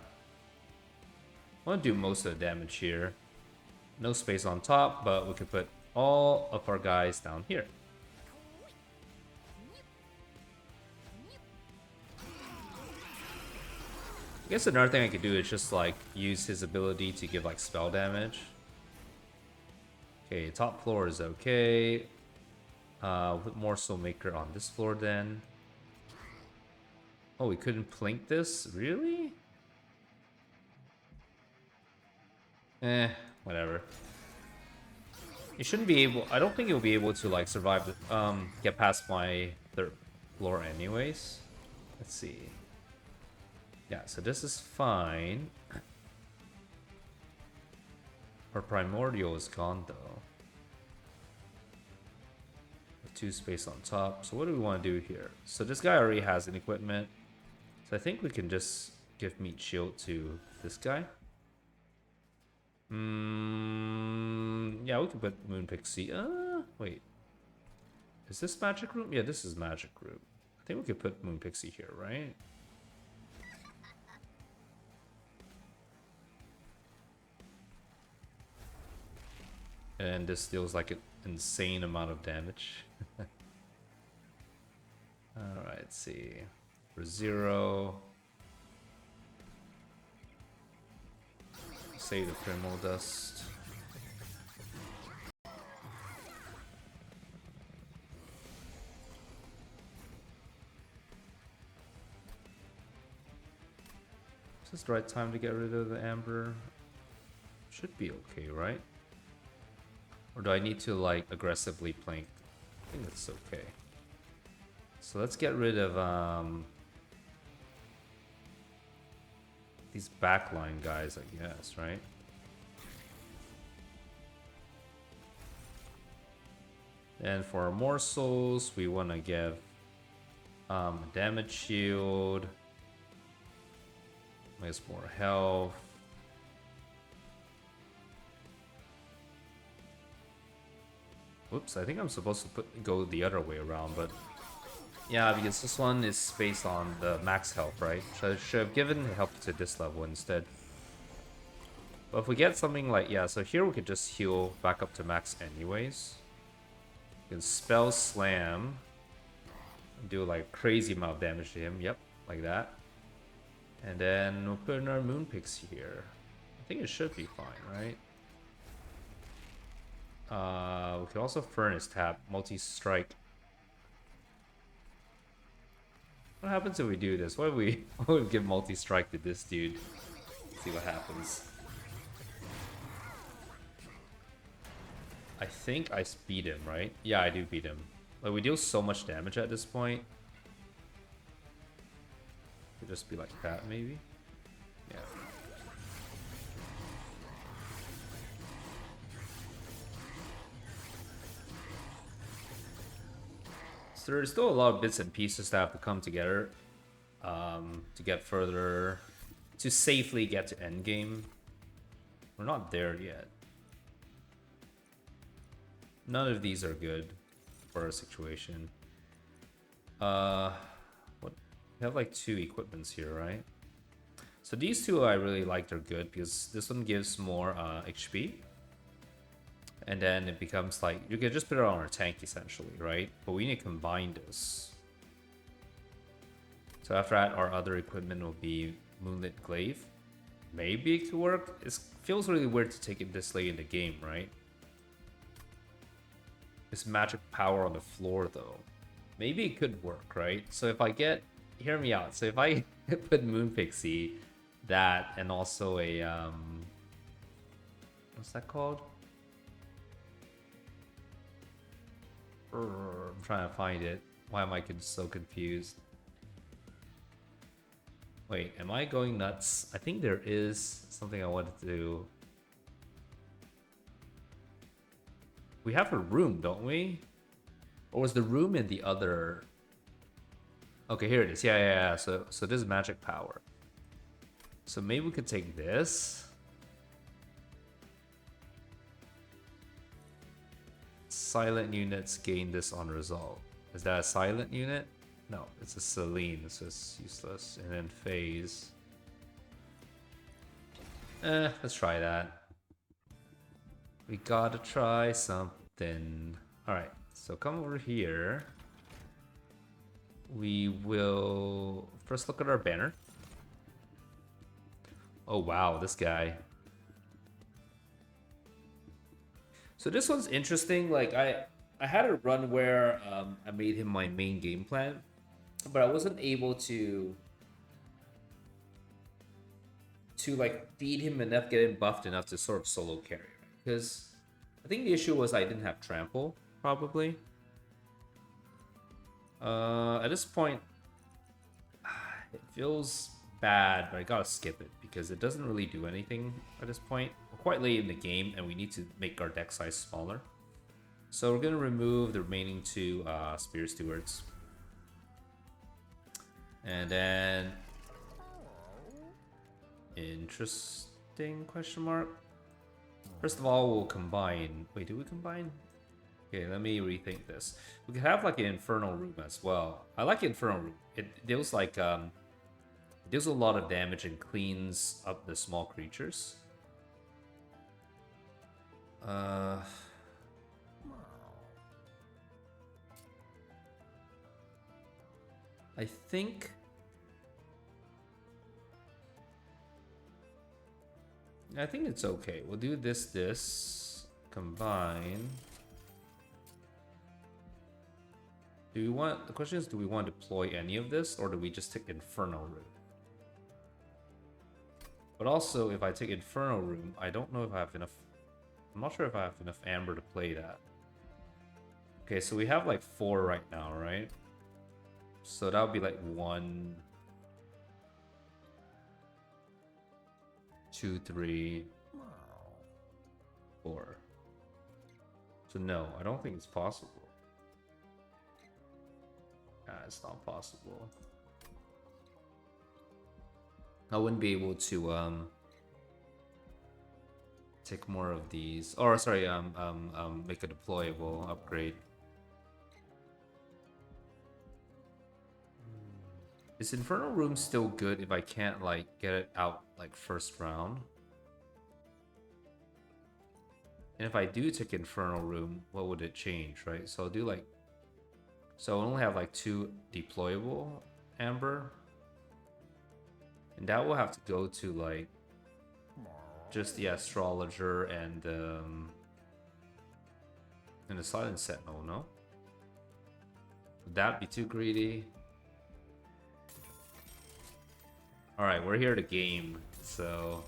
[SPEAKER 1] I want to do most of the damage here. No space on top, but we could put all of our guys down here. I guess another thing I could do is just like use his ability to give like spell damage. Okay, top floor is okay. Put more Soul Maker on this floor then. Oh, we couldn't plink this? Really? Whatever. It shouldn't be able... I don't think it'll be able to, like, survive... get past my 3rd floor anyways. Let's see. Yeah, so this is fine. Our Primordial is gone, though. 2 space on top. So what do we want to do here? So this guy already has an equipment. So I think we can just give Meat Shield to this guy. Yeah, we can put Moon Pixie. Wait. Is this Magic Room? Yeah, this is Magic Room. I think we could put Moon Pixie here, right? And this deals like an insane amount of damage. Alright, let's see. For 0. Save the Primal Dust. Is this the right time to get rid of the Amber? Should be okay, right? Or do I need to like aggressively plank? I think it's okay. So let's get rid of these backline guys, I guess, right? And for our morsels, we want to give damage shield. Nice more health. Whoops, I think I'm supposed to go the other way around, but yeah, because this one is based on the max health, right? So I should have given help to this level instead. But if we get something like, yeah, so here we could just heal back up to max anyways. We can spell slam. Do like crazy amount of damage to him, yep, like that. And then we'll put in our Moon Pixie here. I think it should be fine, right? We can also Furnace tap, multi-strike. What happens if we do this? What if we, what if we give multi-strike to this dude? See what happens. I think I beat him, right? Yeah, I do beat him. Like, we deal so much damage at this point. Could just be like that, maybe? Yeah. So there's still a lot of bits and pieces that have to come together to get further, to safely get to endgame. We're not there yet. None of these are good for our situation. What? We have like 2 equipments here, right? So these 2 I really like, they're good because this one gives more HP. And then it becomes like, you can just put it on our tank essentially, right? But we need to combine this. So after that, our other equipment will be Moonlit Glaive. Maybe it could work. It feels really weird to take it this late in the game, right? This magic power on the floor though. Maybe it could work, right? So if I get, hear me out. So if I put Moon Pixie, that, and also a, what's that called? I'm trying to find it. Why am I so confused? Wait, am I going nuts? I think there is something I wanted to do. We have a room, don't we? Or was the room in the other? Okay, here it is. Yeah. So this is magic power. So maybe we could take this. Silent units gain this on resolve. Is that a silent unit? No, it's a Selene, so it's useless. And then phase. Let's try that. We gotta try something. Alright, so come over here. We will first look at our banner. Oh wow, this guy. So this one's interesting. Like I had a run where I made him my main game plan, but I wasn't able to like feed him enough, get him buffed enough to sort of solo carry. Because I think the issue was I didn't have trample, probably. At this point, it feels bad, but I gotta skip it because it doesn't really do anything at this point. We're quite late in the game and we need to make our deck size smaller. So we're gonna remove the remaining 2 Spear Stewards. And then Interesting question mark. First of all, we'll combine. Wait, do we combine? Okay, let me rethink this. We could have like an Infernal Room as well. I like Infernal Room. It deals like it deals a lot of damage and cleans up the small creatures. I think it's okay. We'll do this, combine. Do we want, the question is, do we want to deploy any of this, or do we just take Infernal Room? But also, if I take Infernal Room, I don't know if I have enough. I'm not sure if I have enough Amber to play that. Okay, so we have like 4 right now, right? So that would be like 1, 2, 3, 4. So no, I don't think it's possible. It's not possible. I wouldn't be able to take more of these. Or sorry, make a deployable upgrade. Is Infernal Room still good if I can't like get it out like first round? And if I do take Infernal Room, what would it change, right? So I'll do like, so I'll only have like 2 deployable Amber. And that will have to go to like just the Astrologer and the Silent Sentinel, no? Would that be too greedy? Alright, we're here to game, so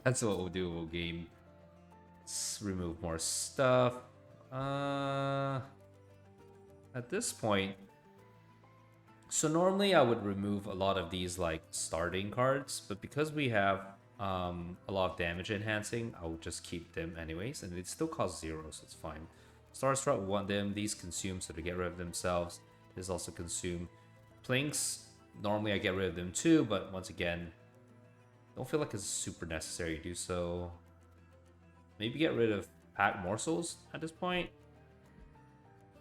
[SPEAKER 1] that's what we'll do, we'll game. Let's remove more stuff. At this point, so normally I would remove a lot of these like starting cards, but because we have a lot of damage enhancing, I'll just keep them anyways, and it still costs 0, so it's fine. Starstruck, we want them. These consume, so to get rid of themselves. This also consume. Plinks, normally I get rid of them too, but once again, don't feel like it's super necessary to do so. Maybe get rid of Pack Morsels at this point.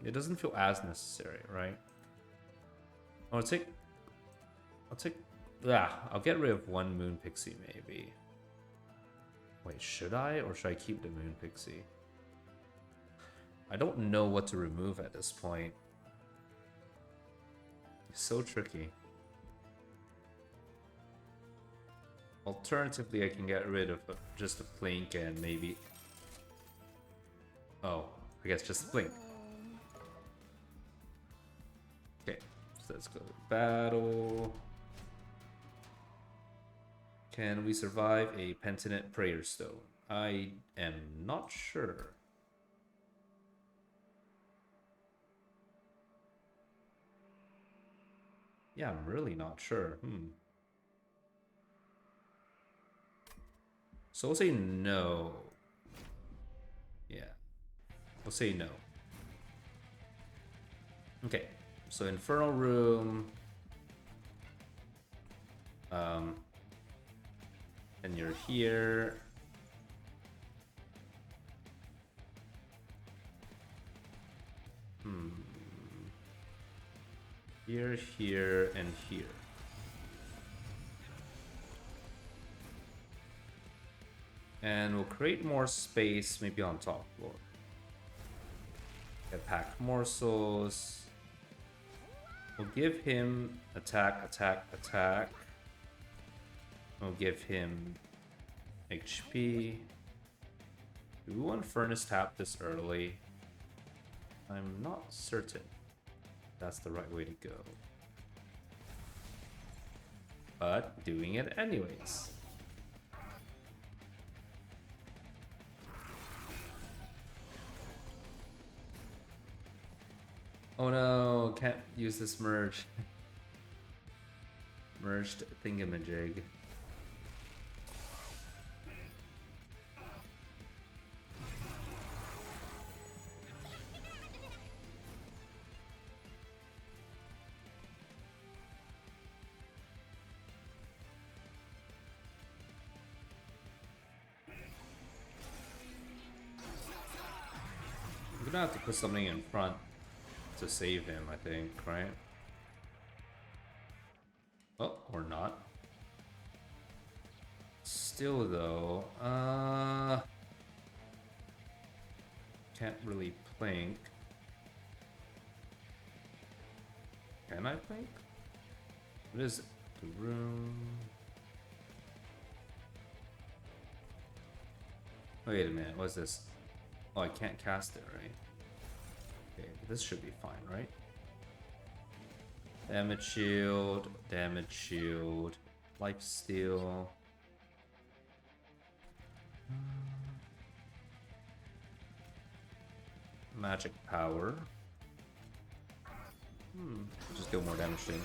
[SPEAKER 1] It doesn't feel as necessary, right? I'll get rid of 1 Moon Pixie maybe. Wait, should I, or should I keep the Moon Pixie? I don't know what to remove at this point. It's so tricky. Alternatively, I can get rid of just a Blink and maybe... Oh, I guess just a Blink. Okay, so let's go to battle. Can we survive a Penittent Prayer Stone? I am not sure. Yeah, I'm really not sure. So we'll say no. Yeah. We'll say no. Okay. So Infernal Room. And you're here. Here, here, and here. And we'll create more space, maybe on top floor. Get Pack Morsels. We'll give him attack, attack, attack. We'll give him HP. Do we want Furnace Tap this early? I'm not certain that's the right way to go. But doing it anyways. Oh no, can't use this merge. Merged thingamajig. We're gonna have to put something in front to save him, I think, right? Oh, or not. Still though, can't really plank. Can I plank? What is it? The room. Wait a minute, what's this? Oh, I can't cast it, right? Okay, but this should be fine, right? Damage shield, life steal. Magic power. Just deal more damage to him.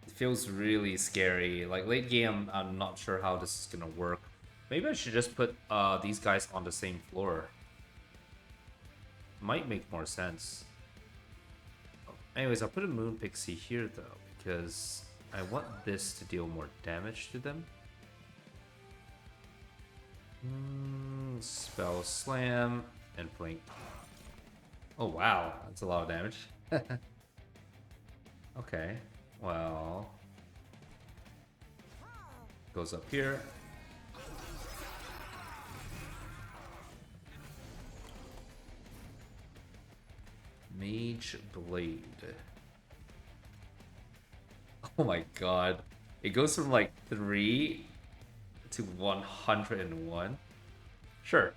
[SPEAKER 1] It feels really scary. Like late game, I'm not sure how this is gonna work. Maybe I should just put these guys on the same floor. Might make more sense. Anyways, I'll put a Moon Pixie here though, because I want this to deal more damage to them. Spell Slam and Blink. Oh wow, that's a lot of damage. Okay, well, goes up here. Mage Blade. Oh my god. It goes from like 3 to 101. Sure.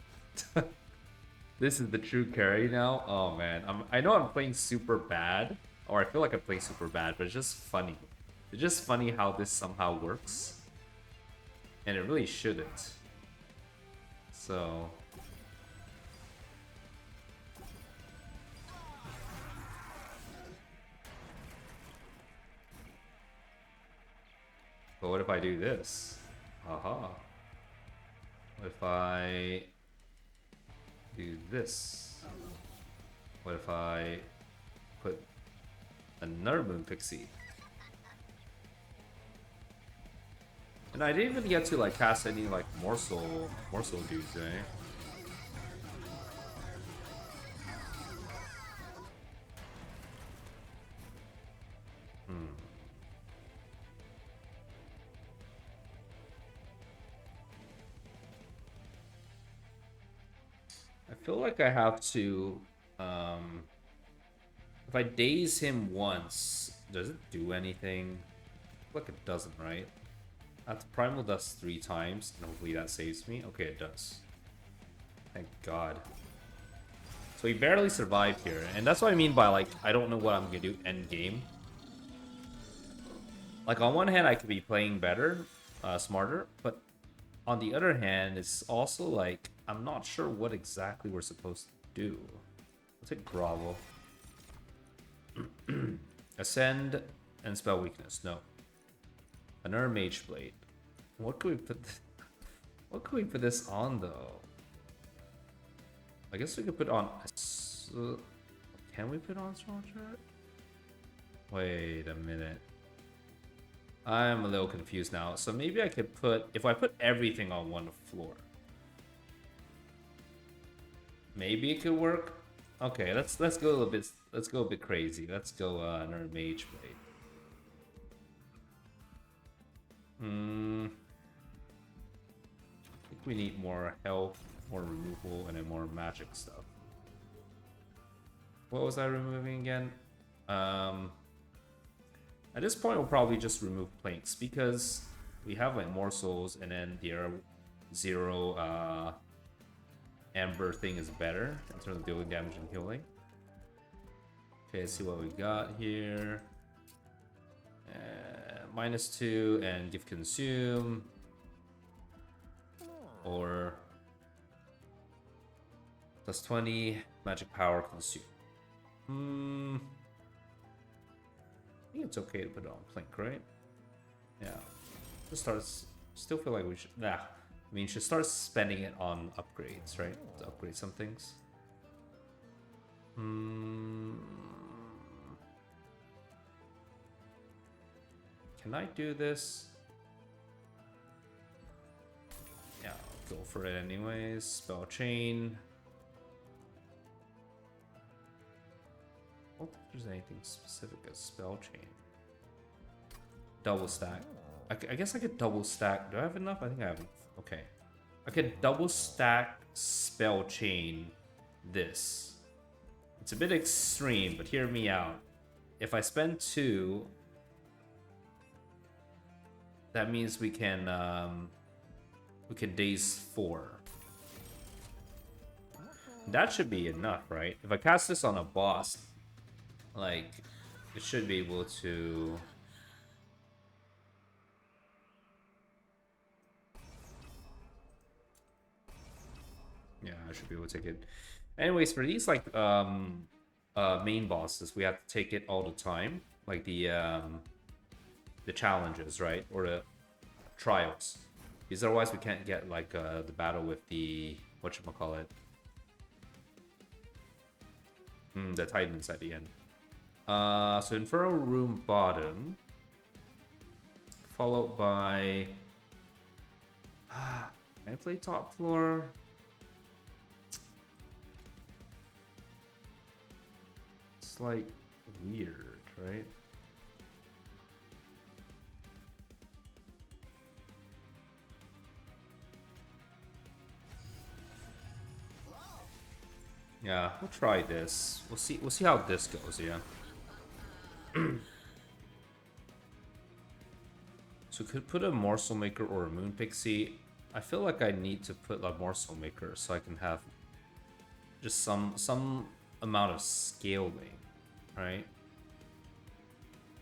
[SPEAKER 1] This is the true carry now. Oh man, I know I'm playing super bad, or I feel like I'm playing super bad, but it's just funny. It's just funny how this somehow works, and it really shouldn't. So. But what if I do this? Aha. What if I do this? What if I put another Moon Pixie? And I didn't even get to like cast any like morsel dudes, eh? I feel like I have to, if I daze him once, does it do anything? I feel like it doesn't, right? I have to Primal Dust 3 times, and hopefully that saves me. Okay, it does. Thank God. So he barely survived here, and that's what I mean by, like, I don't know what I'm gonna do end game. Like, on one hand, I could be playing better, smarter, but on the other hand, it's also like, I'm not sure what exactly we're supposed to do. Let's take Grovel. Ascend and Spell Weakness. No. Another Mage Blade. What could we put? What could we put this on though? I guess we could put on. Can we put on Strong Chart? Wait a minute. I'm a little confused now. So maybe I could put, if I put everything on one floor, maybe it could work. Okay, let's go a little bit. Let's go a bit crazy. Let's go another Mage Blade. I think we need more health, more removal, and then more magic stuff. What was I removing again? At this point, we'll probably just remove planks because we have like more souls, and then the zero amber thing is better in terms of dealing damage and healing. Okay, let's see what we got here. -2 and give consume, or +20 magic power consume. I think it's okay to put it on plank, right? Yeah. Just starts. Still feel like we should. Nah. I mean, should start spending it on upgrades, right? To upgrade some things. Can I do this? go for it anyways. Spell chain. I don't think there's anything specific as spell chain. Double stack. I guess I could double stack. Do I have enough? I think I have enough. Okay. I could double stack spell chain this. It's a bit extreme, but hear me out. If I spend 2, that means we can daze 4. That should be enough, right? If I cast this on a boss, like, it should be able to... Yeah, I should be able to take it. Anyways, for these, like, main bosses, we have to take it all the time. Like the challenges, right? Or the trials. Because otherwise we can't get, like, the battle with the... whatchamacallit? The Titans at the end. So Infernal Room bottom. Followed by... Can I play top floor? It's like weird, right? Yeah, we'll try this. We'll see how this goes, yeah. So we could put a Morsel Maker or a Moon Pixie. I feel like I need to put a Morsel Maker so I can have just some amount of scaling, right?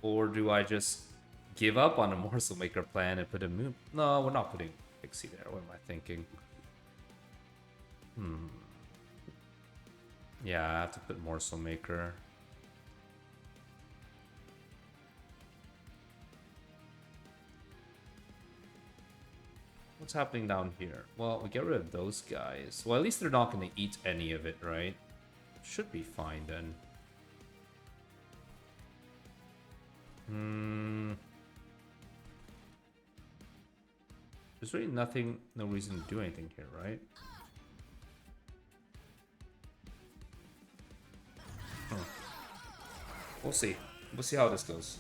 [SPEAKER 1] Or do I just give up on a Morsel Maker plan and put a Moon? No, we're not putting Pixie there. What am I thinking? Yeah, I have to put Morsel Maker. What's happening down here? Well, we get rid of those guys. Well, at least they're not going to eat any of it, right? Should be fine then. There's really no reason to do anything here, right? We'll see. We'll see how this goes.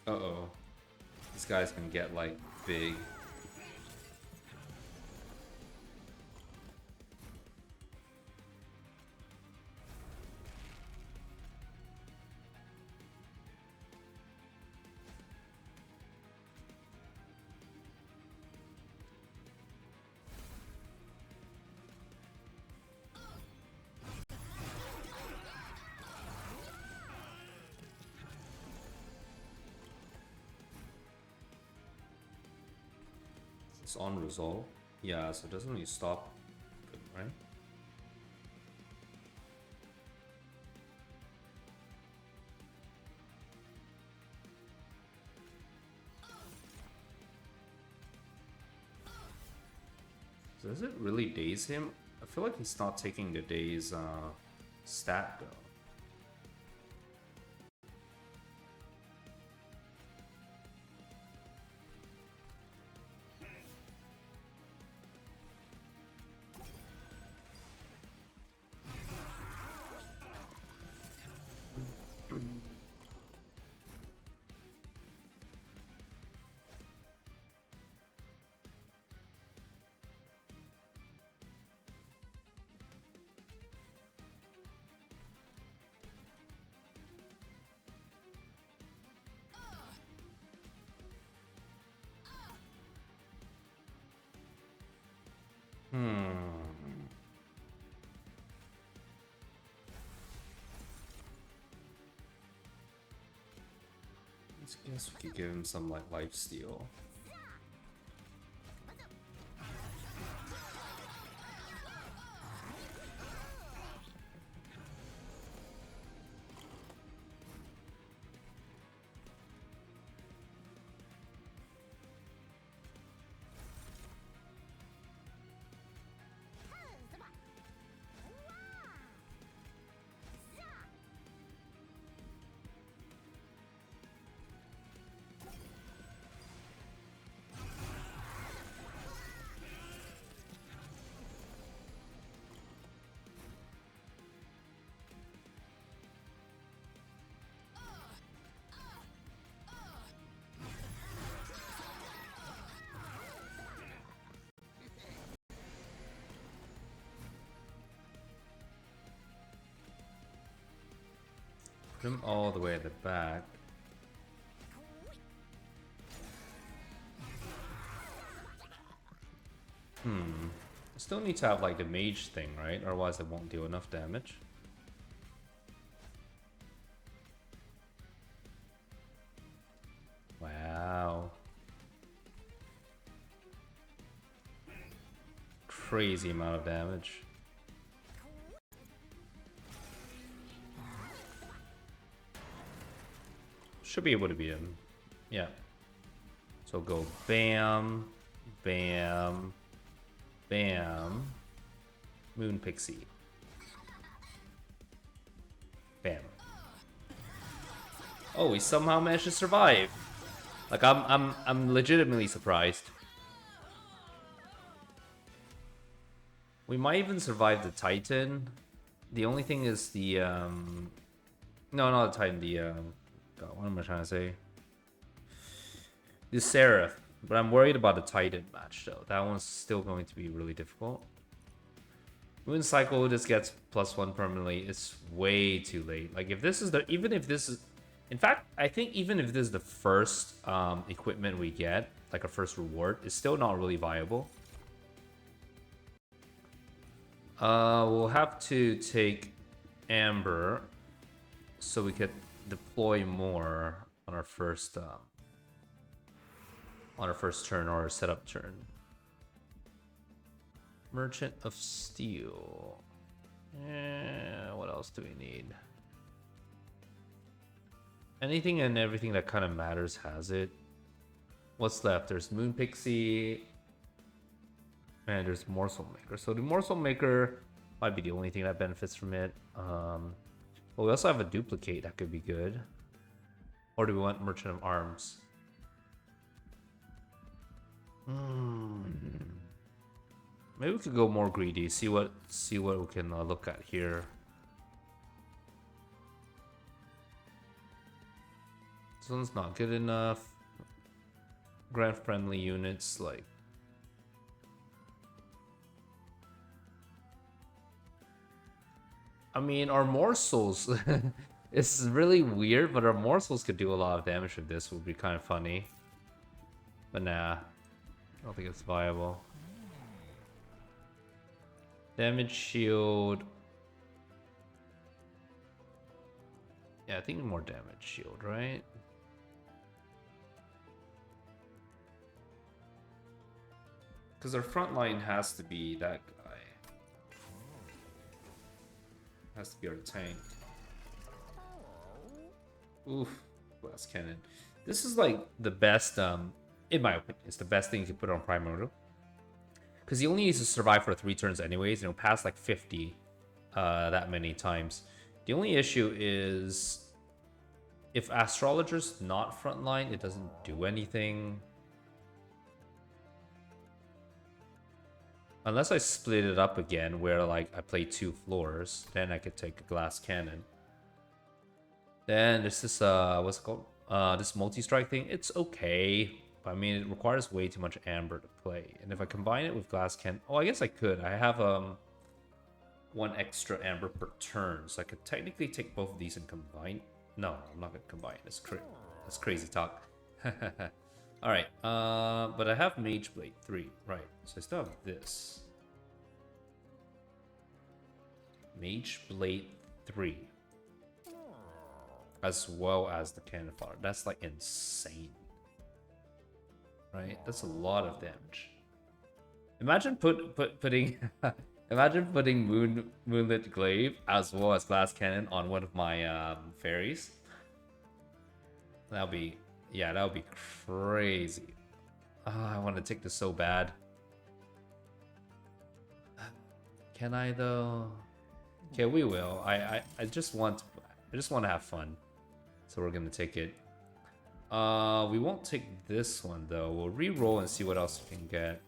[SPEAKER 1] Uh-oh. This guy's gonna get, like, big. It's on resolve. Yeah, so it doesn't really stop. Good, right? Does it really daze him? I feel like he's not taking the daze stat though. I guess we could give him some, like, life steal. Put him all the way at the back. Still need to have like the mage thing, right? Otherwise it won't do enough damage. Wow. Crazy amount of damage. Should be able to beat him. Yeah. So go bam, bam, bam, Moon Pixie. Bam. Oh, we somehow managed to survive. Like I'm legitimately surprised. We might even survive the Titan. The only thing is the no, not the Titan, the God, what am I trying to say? The Seraph. But I'm worried about the Titan match though. That one's still going to be really difficult. Moon Cycle just gets +1 permanently. It's way too late. Like if this is the, even if this is, in fact, I think even if this is the first equipment we get, like a first reward, it's still not really viable. We'll have to take Amber so we could deploy more on our first turn or setup turn. Merchant of Steel. What else do we need? Anything and everything that kind of matters has it. What's left? There's Moon Pixie. And there's Morsel Maker. So the Morsel Maker might be the only thing that benefits from it. Well, we also have a duplicate that could be good. Or do we want Merchant of Arms? Maybe we could go more greedy. See what we can look at here. This one's not good enough. Grant friendly units like. I mean, our morsels. It's really weird, but our morsels could do a lot of damage with this. Would be kind of funny. But nah, I don't think it's viable. Damage shield. Yeah, I think more damage shield, right? Because our front line has to be that guy. Has to be our tank. Oof, glass cannon. This is like the best, in my opinion, it's the best thing you can put on Primordial. Because he only needs to survive for 3 turns anyways, and he'll pass like 50 that many times. The only issue is if Astrologer's not frontline, it doesn't do anything. Unless I split it up again, where like I play 2 floors, then I could take a glass cannon. Then there's this what's it called? This multi-strike thing. It's okay, but I mean it requires way too much amber to play. And if I combine it with glass cannon, oh, I guess I could. I have 1 extra amber per turn, so I could technically take both of these and combine. No, I'm not gonna combine. That's crazy talk. All right, but I have Mage Blade 3, right? So I still have this. Mage Blade 3. As well as the Cannon Fodder. That's like insane. Right? That's a lot of damage. Imagine putting imagine putting Moonlit Glaive as well as Glass Cannon on one of my fairies. That would be, yeah, that would be crazy. I want to take this so bad. Can I though? Okay, we will. I just want to have fun. So we're gonna take it. We won't take this one though. We'll re-roll and see what else we can get.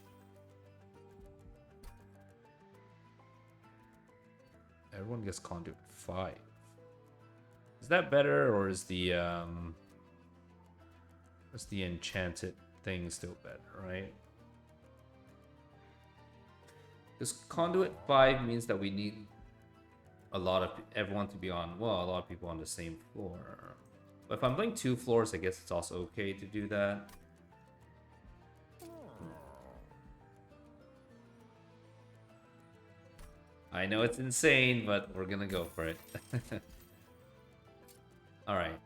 [SPEAKER 1] Everyone gets Conduit 5. Is that better, or is the enchanted thing still better, right? Because Conduit 5 means that we need everyone to be on, well, a lot of people on the same floor. But if I'm playing 2 floors, I guess it's also okay to do that. I know it's insane, but we're gonna go for it. Alright.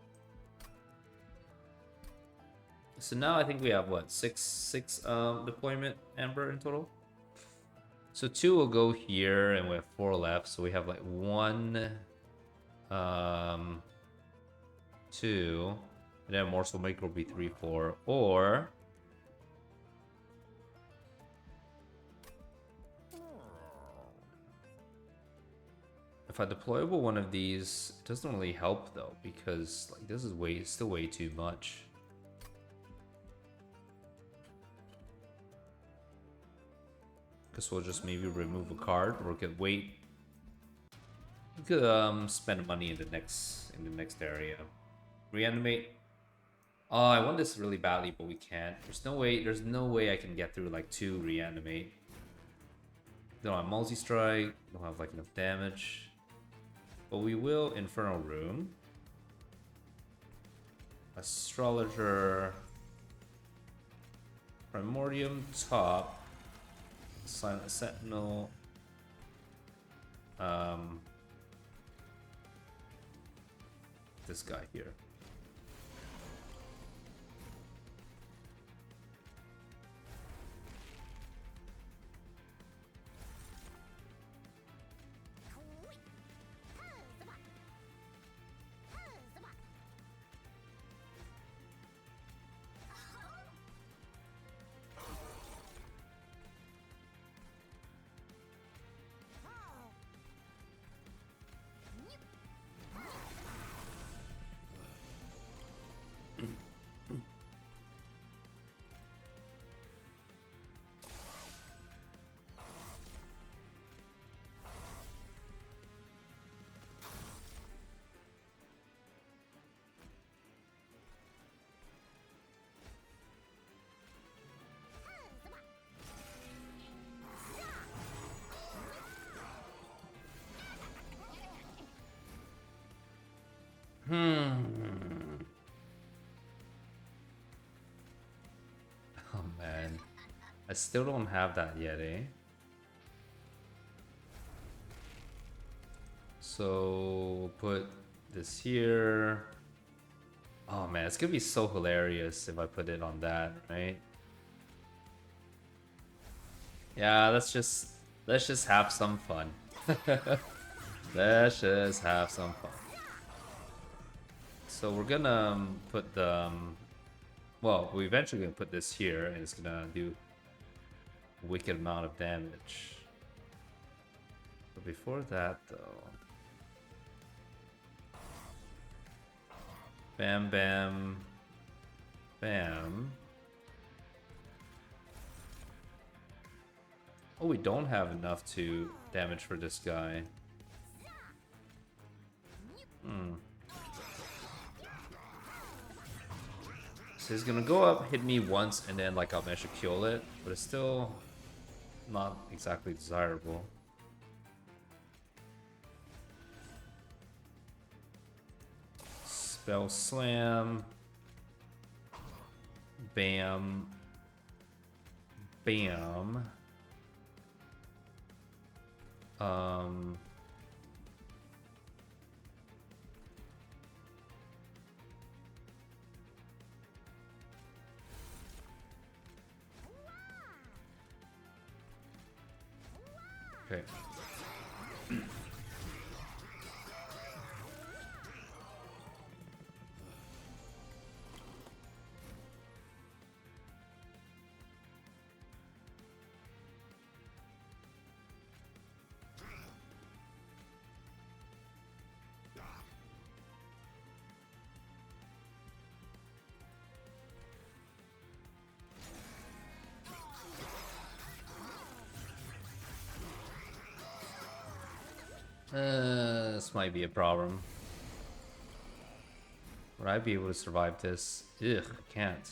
[SPEAKER 1] So now I think we have what, six deployment amber in total? So 2 will go here and we have 4 left, so we have like 1 2, and then morsel maker will be 3 4, or if I deployable one of these, it doesn't really help though, because like this is still way too much. Guess we'll just maybe remove a card, or we could wait. We could spend money in the next area. Reanimate. Oh, I want this really badly, but we can't. There's no way I can get through like 2 reanimate. Don't have multi-strike, don't have like enough damage. But we will Infernal Rune. Astrologer. Primordium top. Silent Sentinel. This guy here. Oh man. I still don't have that yet, eh? So put this here. Oh man, it's gonna be so hilarious if I put it on that, right? Yeah, let's just have some fun. Let's just have some fun. So we're gonna put the well, we're eventually gonna put this here, and it's gonna do a wicked amount of damage. But before that, though, bam, bam, bam. Oh, we don't have enough to damage for this guy. So he's gonna go up, hit me once, and then like I'll manage to kill it, but it's still not exactly desirable. Spell slam. Bam. Bam. Okay. This might be a problem. Would I be able to survive this? Ugh, I can't.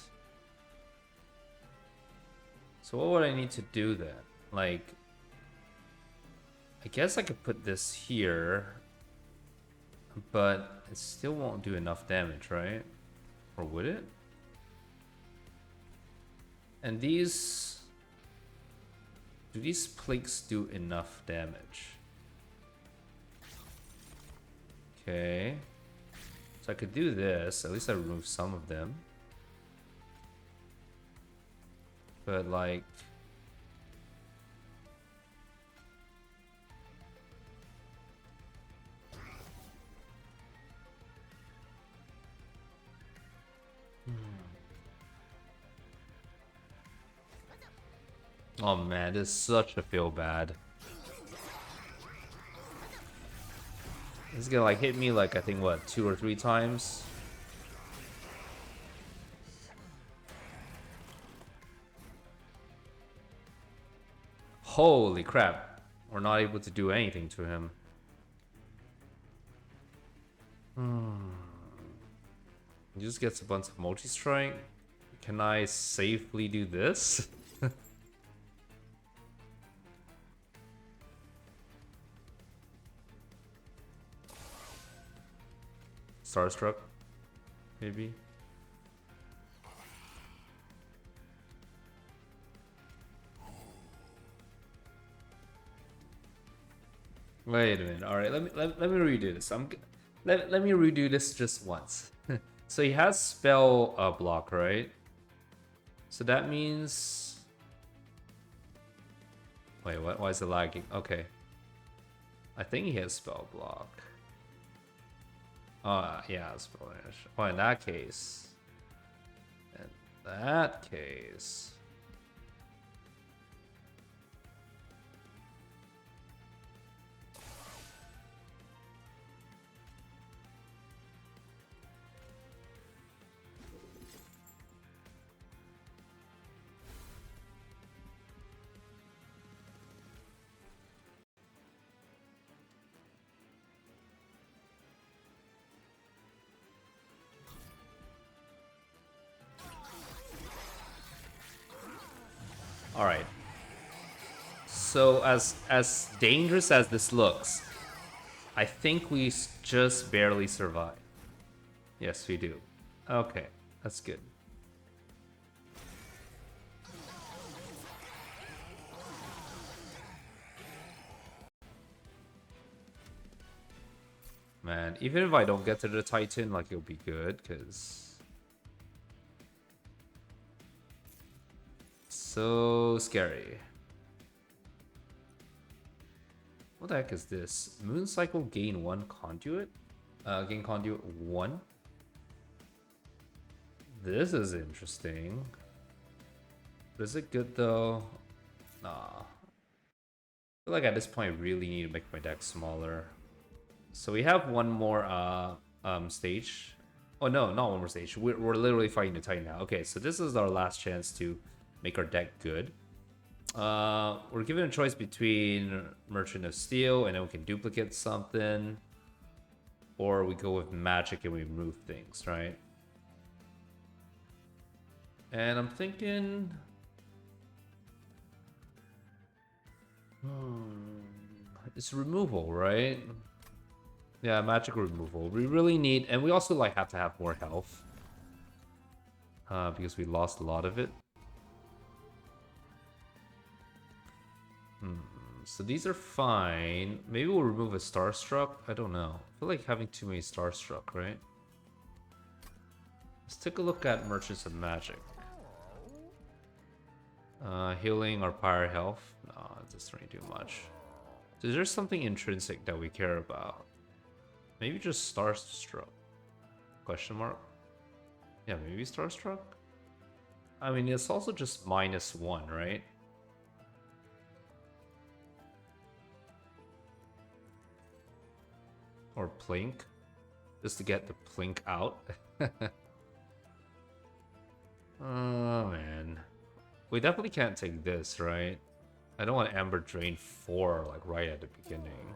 [SPEAKER 1] So what would I need to do then? Like, I guess I could put this here but it still won't do enough damage, right? Or would it? And these... do these plagues do enough damage? Okay. So I could do this. At least I remove some of them. But like... oh man, this is such a feel bad. It's gonna like hit me like I think what 2 or 3 times. Holy crap. We're not able to do anything to him. He just gets a bunch of multi-strike. Can I safely do this? Starstruck, maybe. Wait a minute. All right, let me redo this. Let me redo this just once. So he has spell block, right? So that means. Wait, what? Why is it lagging? Okay. I think he has spell block. Yeah, spell vanish. Oh, in that case. In that case. All right. So as dangerous as this looks, I think we just barely survive. Yes, we do. Okay, that's good. Man, even if I don't get to the Titan, like it'll be good, because so scary. What the heck is this? Moon Cycle gain 1 conduit? Gain conduit 1? This is interesting. But is it good though? Nah. I feel like at this point I really need to make my deck smaller. So we have one more stage. Oh no, not one more stage. We're literally fighting the Titan now. Okay, so this is our last chance to make our deck good. We're given a choice between Merchant of Steel and then we can duplicate something. Or we go with magic and we remove things, right? And I'm thinking... it's removal, right? Yeah, magic removal. We really need... and we also like have to have more health. Because we lost a lot of it. So these are fine. Maybe we'll remove a Starstruck. I don't know. I feel like having too many Starstruck, right? Let's take a look at Merchants of Magic. Healing or Pyre Health. No, it doesn't really do much. So is there something intrinsic that we care about? Maybe just Starstruck? Question mark? Yeah, maybe Starstruck? I mean, it's also just -1, right? Or Plink, just to get the Plink out. Oh man, we definitely can't take this, right? I don't want Amber Drain 4 like right at the beginning.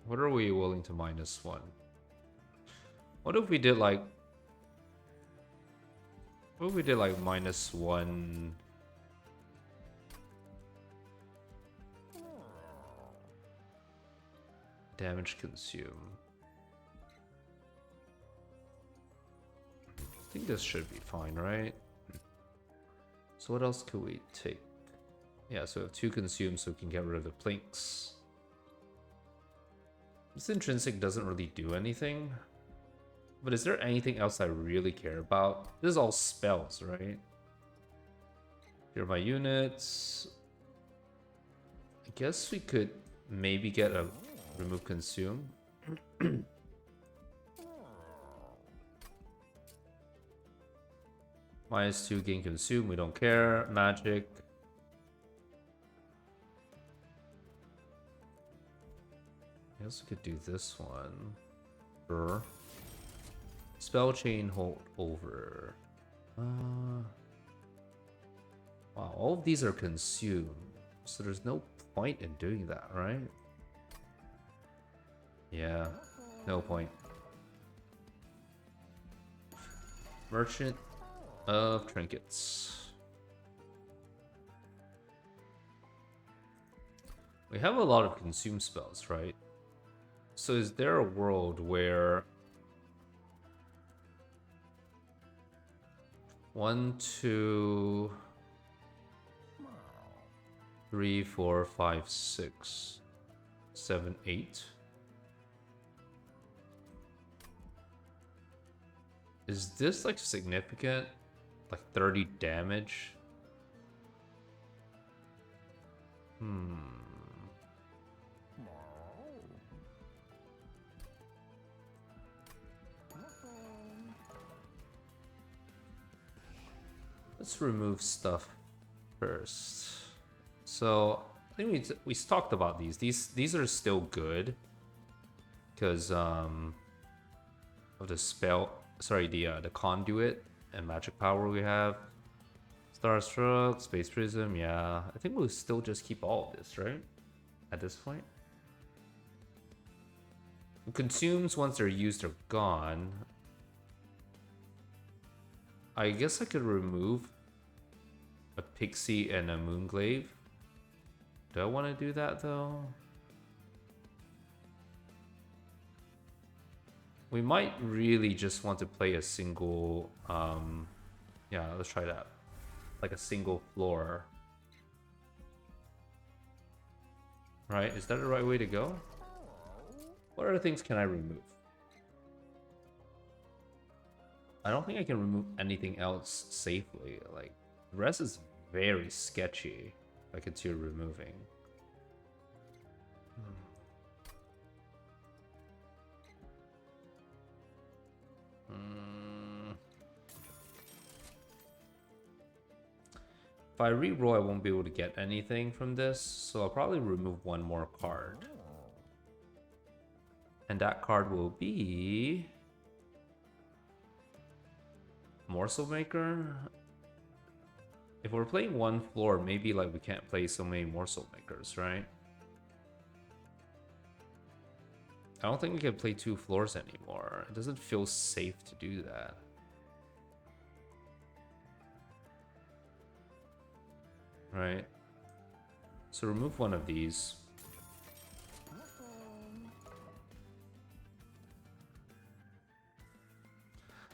[SPEAKER 1] What are we willing to -1? What if we did like... What if we did like -1? Damage consume. I think this should be fine, right? So what else could we take? Yeah, so we have 2 consume, so we can get rid of the plinks. This intrinsic doesn't really do anything. But is there anything else I really care about? This is all spells, right? Here are my units. I guess we could maybe get a remove consume. -2 gain consume, we don't care. Magic. I guess we could do this one. Sure. Spell chain hold over. Wow, all of these are consumed, so there's no point in doing that, right? Yeah, no point. Merchant of Trinkets. We have a lot of consume spells, right? So is there a world where 1, 2, 3, 4, 5, 6, 7, 8? Is this like significant? Like 30 damage? Let's remove stuff first. So I think we talked about these. These are still good because of the spell. Sorry, the conduit and magic power we have. Starstruck, Space Prism. Yeah, I think we'll still just keep all of this, right? At this point, it consumes once they're used or gone. I guess I could remove a Pixie and a Moonglaive. Do I want to do that though? We might really just want to play a single, yeah, let's try that. Like a single floor. Right, is that the right way to go? What other things can I remove? I don't think I can remove anything else safely. Like, the rest is very sketchy. I could see removing. If I re-roll, I won't be able to get anything from this, so I'll probably remove one more card. And that card will be Morsel Maker. If we're playing one floor, maybe like we can't play so many Morsel Makers, right? I don't think we can play 2 floors anymore. It doesn't feel safe to do that. Right. So remove one of these.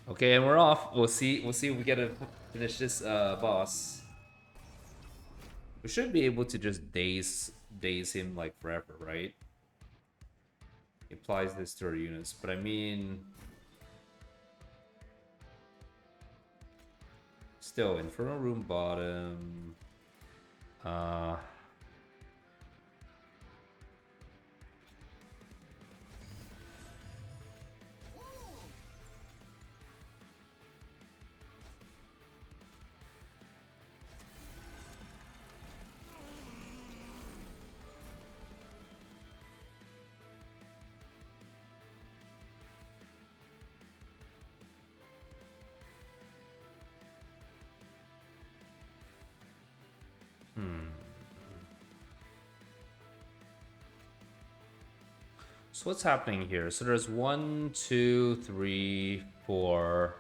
[SPEAKER 1] Okay, and we're off. We'll see if we get to finish this boss. We should be able to just daze him like forever, right? He applies this to our units, but I mean, still Infernal Room bottom. So what's happening here? So there's 1, 2, 3, 4,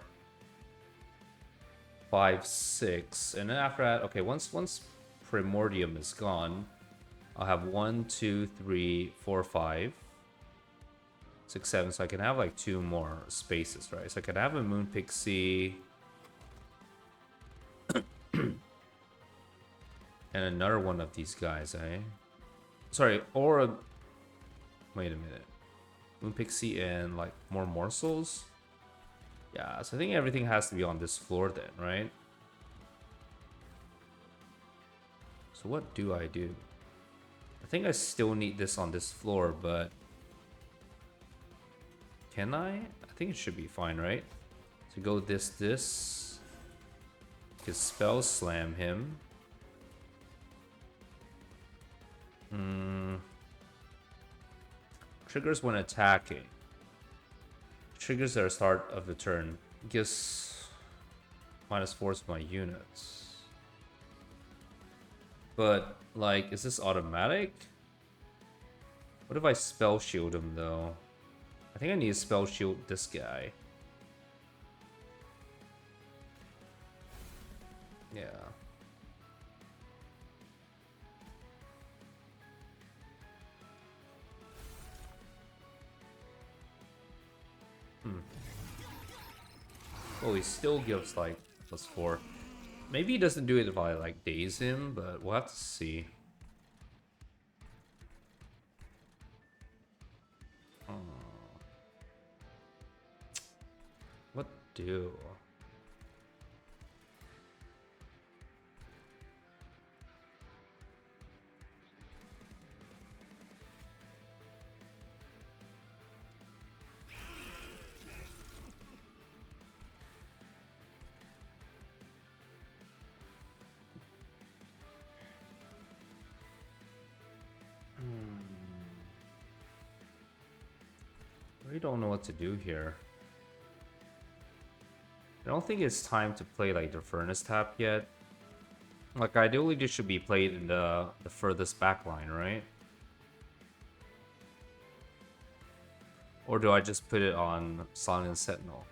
[SPEAKER 1] 5, 6, and then after that, okay, once Primordium is gone, I'll have 1, 2, 3, 4, 5, 6, 7. So I can have like 2 more spaces, right? So I could have a Moon Pixie and another one of these guys, eh? Sorry, or a... Wait a minute. Moon Pixie and like more morsels? Yeah, so I think everything has to be on this floor then, right? So what do I do? I think I still need this on this floor, but... Can I? I think it should be fine, right? So go this. Can spell slam him. Triggers when attacking. Triggers at the start of the turn. Gives -4 to my units. But, like, is this automatic? What if I spell shield him, though? I think I need to spell shield this guy. Yeah. Oh, he still gives like +4. Maybe he doesn't do it if I like daze him, but we'll have to see. What do? I really don't know what to do here. I don't think it's time to play like the Furnace Tap yet. Like ideally this should be played in the furthest back line, right? Or do I just put it on Silent Sentinel?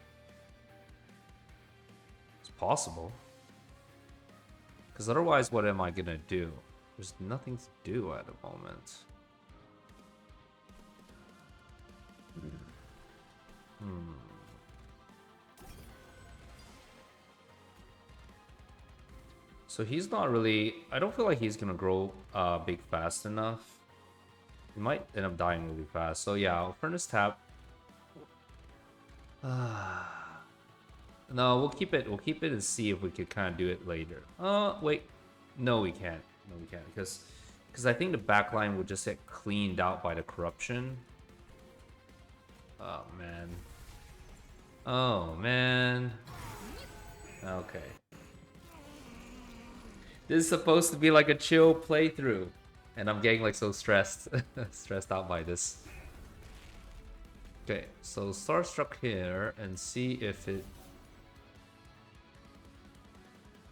[SPEAKER 1] It's possible. Because otherwise what am I gonna do? There's nothing to do at the moment. So he's not really... I don't feel like he's gonna grow big fast enough. He might end up dying really fast. So yeah, I'll Furnace Tap. No, we'll keep it. We'll keep it and see if we could kind of do it later. Wait. No, we can't. No, we can't. Because I think the backline would just get cleaned out by the corruption. Oh, man. Oh, man. Okay. This is supposed to be like a chill playthrough. And I'm getting like so stressed. Stressed out by this. Okay, so Starstruck here and see if it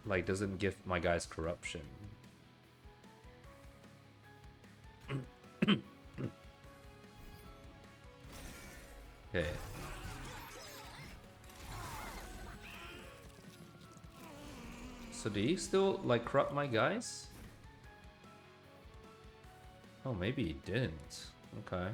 [SPEAKER 1] like doesn't give my guys corruption. Okay. So do you still like corrupt my guys? Oh, maybe he didn't. Okay.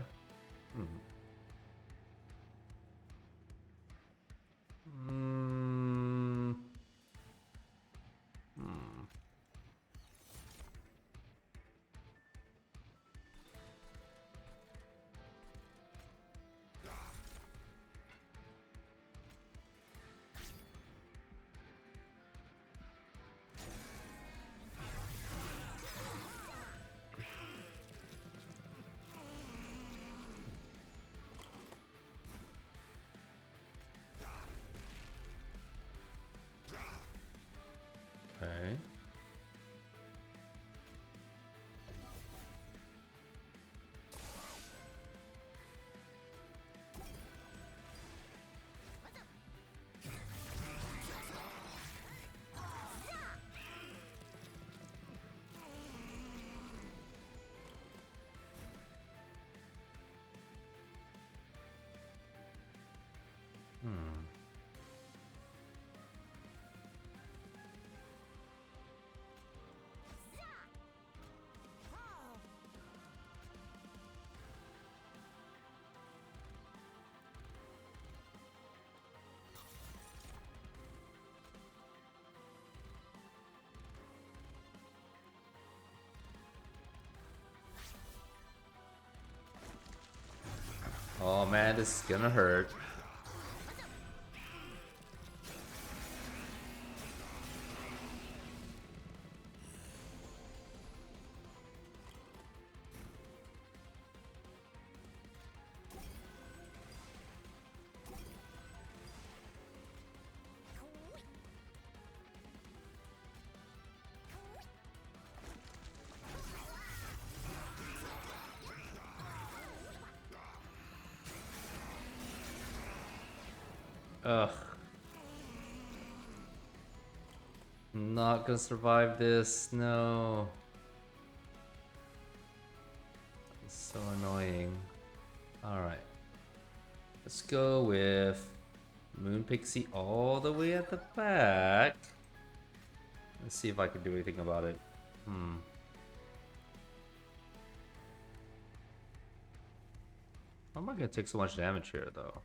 [SPEAKER 1] this is gonna hurt. Ugh. Not gonna survive this, no. It's so annoying. Alright. Let's go with Moon Pixie all the way at the back. Let's see if I can do anything about it. How am I gonna take so much damage here though?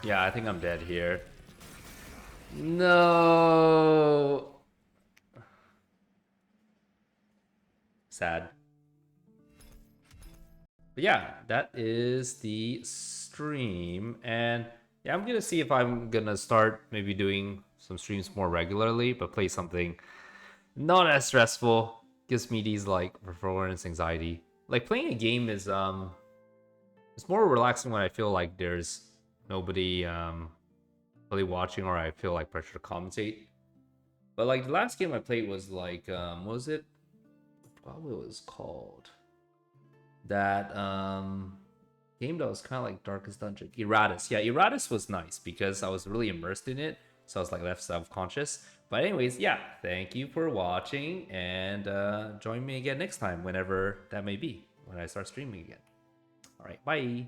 [SPEAKER 1] Yeah, I think I'm dead here. No. Sad. But yeah, that is the stream. And yeah, I'm gonna see if I'm gonna start maybe doing some streams more regularly, but play something not as stressful. Gives me these like performance anxiety. Like playing a game is it's more relaxing when I feel like there's nobody really watching or I feel like pressure to commentate. But like the last game I played was like what was it? What it was called? That game that was kind of like Darkest Dungeon. Iratus. Yeah, Iratus was nice because I was really immersed in it. So I was like left self-conscious. But anyways, yeah, thank you for watching and join me again next time whenever that may be when I start streaming again. All right, bye.